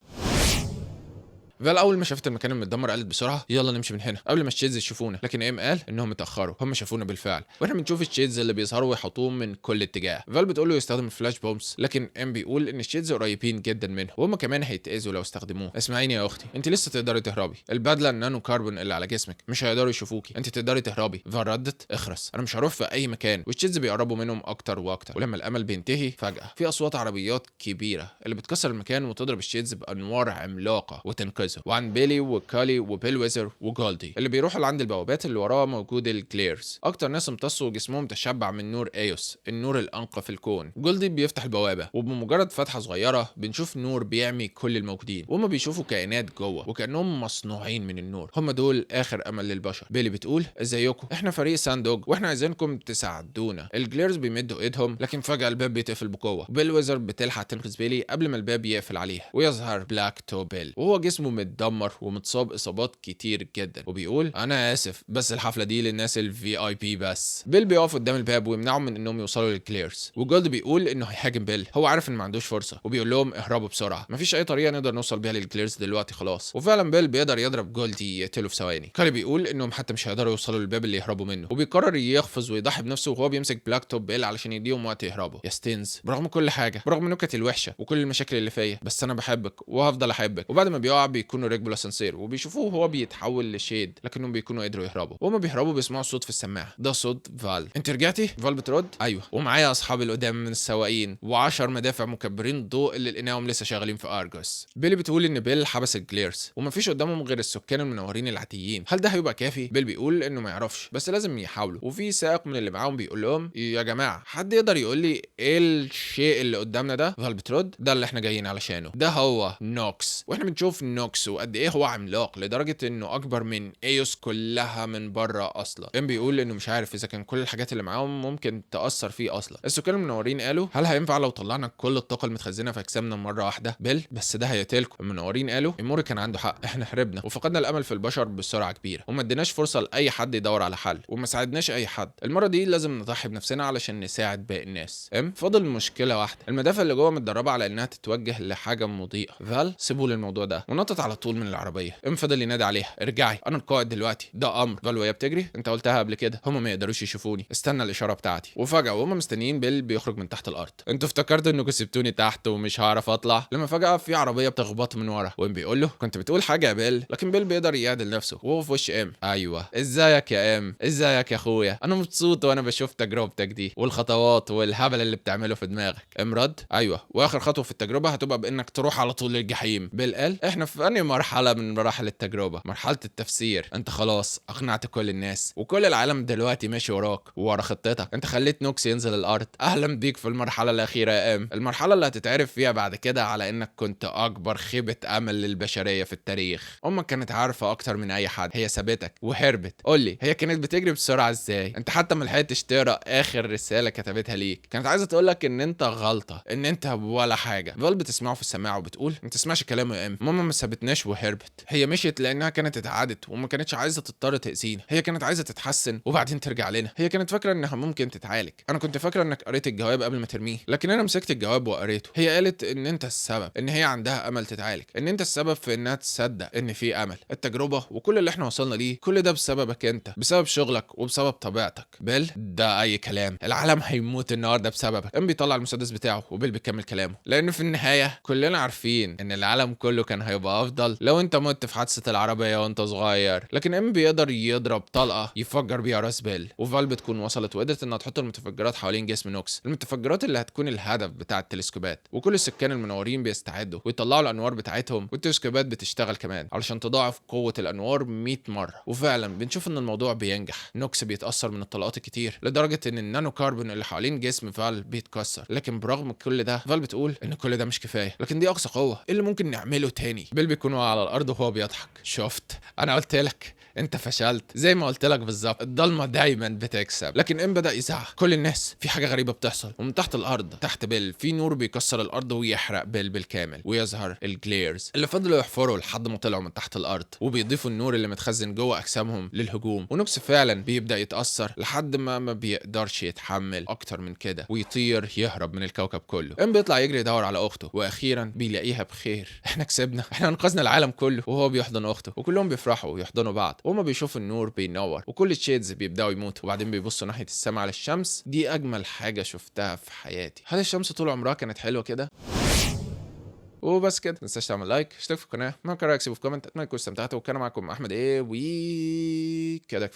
فال اول ما شافت المكان المتدمر قالت بسرعه يلا نمشي من هنا قبل ما الشيدز يشوفونا. لكن ام قال انهم اتاخروا، هم شافونا بالفعل، واحنا بنشوف الشيدز اللي بيظهروا ويحطوهم من كل اتجاه. فال بتقول له يستخدم الفلاش بومبس، لكن ام بيقول ان الشيدز قريبين جدا منه وهم كمان هيتاذوا لو استخدموه. اسمعيني يا اختي، انت لسه تقدري تهربي، البدله النانو كربون اللي على جسمك مش هيقدروا يشوفوكي، انت تقدري تهربي. فال ردت اخرس، انا مش هروح في اي مكان. والشيدز بيقربوا منهم اكتر واكتر، ولما الامل بينتهي فجاه في اصوات عربيات كبيره اللي بتكسر المكان وتضرب الشيدز بانوار عملاقه وتنقذه. وعن بيلي وكالي وبيل ويزر وجولدي اللي بيروحوا لعند البوابات اللي وراها موجود الجليرز، اكتر ناس امتصوا جسمهم تشبع من نور ايوس، النور الانقى في الكون. جولدي بيفتح البوابه وبمجرد فتحه صغيره بنشوف نور بيعمي كل الموجودين، وهم بيشوفوا كائنات جوه وكانهم مصنوعين من النور. هم دول اخر امل للبشر. بيلي بتقول ازيكم، احنا فريق ساندوج واحنا عايزينكم تساعدونا. الجليرز بيمدوا ايدهم، لكن فجاه الباب بيتقفل بقوه. بيل ويزر بتلحق تنقذ بيلي قبل ما الباب يقفل عليها، ويظهر بلاك تو بيل وهو جسمه متدمر ومتصاب اصابات كتير جدا. وبيقول انا اسف بس الحفله دي للناس الفي اي بي بس. بيل بيقف قدام الباب ويمنعهم من انهم يوصلوا للكليرز. وجولد بيقول انه هيهاجم بيل، هو عارف ان ما عندوش فرصه، وبيقول لهم اهربوا بسرعه، مفيش اي طريقه نقدر نوصل بيها للكليرز دلوقتي خلاص. وفعلا بيل بيقدر يضرب جولدي يقتله في ثواني. كالي بيقول انهم حتى مش هيقدروا يوصلوا للباب اللي يهربوا منه، وبيقرر يقفز ويضحي بنفسه وهو بيمسك بلاك توب بيل علشان يديهم وقت يهربوا. يا ستينز، برغم كل حاجه، برغم نكتي الوحشه وكل المشاكل اللي فيا، بس انا بحبك وهفضل احبك. وبعد ما بيقع بيكونوا ركبوا الاسانسير وبيشوفوه وهو بيتحول لشيد، لكنهم بيكونوا قدروا يهربوا. وهم بيهربوا بيسمعوا صوت في السماعه، ده صوت فال. انت رجعتي؟ فال بترد ايوه، ومعايا اصحابي القدام من السواقين و10 مدافع مكبرين ضوء اللي لقيناهم لسه شغالين في ارجوس. بيلي بتقول ان بيل حبس الجليرز ومفيش قدامهم غير السكان المنورين العاديين. هل ده هيبقى كافي؟ بيل بيقول انه ما يعرفش، بس لازم يحاولوا. وفي سائق من اللي معاهم بيقول لهم يا جماعه حد يقدر يقول لي ايه الشيء اللي قدامنا ده؟ فال بترد ده اللي احنا جايين علشانه، ده هو نوكس. واحنا بنشوف نوكس وقد ايه هو عملاق لدرجه انه اكبر من ايوس كلها من بره اصلا. ام بيقول انه مش عارف اذا كان كل الحاجات اللي معاهم ممكن تاثر فيه اصلا. السكان المنورين قالوا هل هينفع لو طلعنا كل الطاقه المتخزنه في اجسامنا مره واحده؟ بيل بس ده هيقتلكم. المنورين قالوا اموري كان عنده حق، احنا هربنا وفقدنا الامل في البشر بسرعه كبيره، وما اديناش فرصه لاي حد يدور على حل، وما ساعدناش اي حد. المره دي لازم نضحي بنفسنا علشان نساعد باقي الناس. ام فاضل مشكله واحده، المدافع اللي جوه متدربه على انها تتوجه لحاجه مضيئه. فال سيبوا للموضوع ده، ونطت على طول من العربيه. ام فضل ينادي عليها ارجعي انا القائد دلوقتي، ده امر. فال وهي بتجري انت قلتها قبل كده، هم ما يقدروش يشوفوني، استنى الاشاره بتاعتي. وفجاه وهم مستنيين بيل بيخرج من تحت الارض. انتوا افتكرتوا انكم سبتوني تحت ومش هعرف اطلع؟ لما فجاه في عربيه بتخبط من ورا، وام بيقول له كنت بتقول حاجه يا بيل. لكن بيل بيقدر يعدل نفسه وهو في وش ام. ايوه ازيك يا ام، ازيك يا اخويا، انا مبسوط وانا بشوف تجربتك دي والخطوات والهبل اللي بتعمله في دماغك. ام رد ايوه، واخر خطوه في التجربه هتبقى بانك تروح على طول للجحيم. بيل قال احنا في تاني مرحلة من مراحل التجربة، مرحلة التفسير. انت خلاص اقنعت كل الناس وكل العالم دلوقتي ماشي وراك وورا خطتك. انت خليت نوكس ينزل الارض. اهلا بيك في المرحلة الاخيرة يا ام، المرحلة اللي هتتعرف فيها بعد كده على انك كنت اكبر خيبة امل للبشرية في التاريخ. امك كانت عارفة اكتر من اي حد، هي سابتك وهربت. قولي هي كانت بتجري بسرعة ازاي؟ انت حتى ما لحقتش تقرا اخر رسالة كتبتها ليك، كانت عايزة تقولك ان انت غلطة، ان انت ولا حاجة. فال بتسمعه في السماعة وبتقول ما تسمعش كلامه يا ام، ماما ما سابتناش وهربت. هي مشيت لانها كانت اتعادت وما كانتش عايزة تضطر تأذينا، هي كانت عايزة تتحسن وبعدين ترجع لنا. هي كانت فاكرة انها ممكن تتعالج. انا كنت فاكرة انك قريت الجواب قبل ما ترميه، لكن انا مسكت الجواب وقريته. هي قالت ان انت السبب، ان هي عندها امل تتعالج، ان انت السبب في انها تصدق ان في امل. التجربة وكل اللي احنا وصلنا ليه كل ده بسببك انت، بسبب شغلك وبسبب طبيعتك. بيل ده اي كلام، العالم هيموت النهارده بسببك. ام بيطلع المسدس بتاعه وبيل بيكمل كلامه، لان في النهاية كلنا عارفين ان العالم كله كان هيبقى افضل لو انت مت في حادثة العربية وانت صغير. لكن ام بيقدر يضرب طلقة يفجر بيها راس بيل، وفال بتكون وصلت وقدرت انها تحط المتفجرات حوالين جسم نوكس، المتفجرات اللي هتكون الهدف بتاع التلسكوبات. وكل السكان المنورين بيستعدوا ويطلعوا الانوار بتاعتهم، والتلسكوبات بتشتغل كمان علشان تضاعف قوة الانوار 100 مرة. وفعلا بنشوف ان الموضوع بينجح. نوكس بيتأثر من الطلقات الكتير لدرجة ان النانو كاربون اللي حوالين جسم فال بيتكسر. لكن برغم كل ده فال بتقول ان كل ده مش كفاية، لكن دي اقصى قوة، ايه اللي ممكن نعمله تاني؟ بيل بيكون واقع على الارض وهو بيضحك. شفت، انا قلت لك انت فشلت، زي ما قلت لك بالظبط، الضلمه دايما بتكسب. لكن ام بدا يزعق. كل الناس في حاجه غريبه بتحصل، ومن تحت الارض تحت بيل في نور بيكسر الارض ويحرق بيل بالكامل، ويظهر الجليرز اللي فضلوا يحفروا لحد ما طلعوا من تحت الارض، وبيضيفوا النور اللي متخزن جوه اجسامهم للهجوم. ونوكس فعلا بيبدا يتاثر لحد ما بيقدرش يتحمل اكتر من كده ويطير يهرب من الكوكب كله. ام بيطلع يجري يدور على اخته، واخيرا بيلاقيها بخير. احنا كسبنا، احنا انقذنا العالم كله. وهو بيحضن اخته وكلهم بيفرحوا ويحضنوا بعض، وهما بيشوفوا النور بينور وكل الشيدز بيبداوا يموتوا، وبعدين بيبصوا ناحيه السماء على الشمس. دي اجمل حاجه شفتها في حياتي. هل الشمس طول عمرها كانت حلوه كده؟ وبس كده، متنساش تعمل لايك، اشترك في القناه، ما كان رايك سيبه في كومنت. اتمنى تكونوا استمتعتوا. وكان معاكم احمد ايه، وكده كفايه.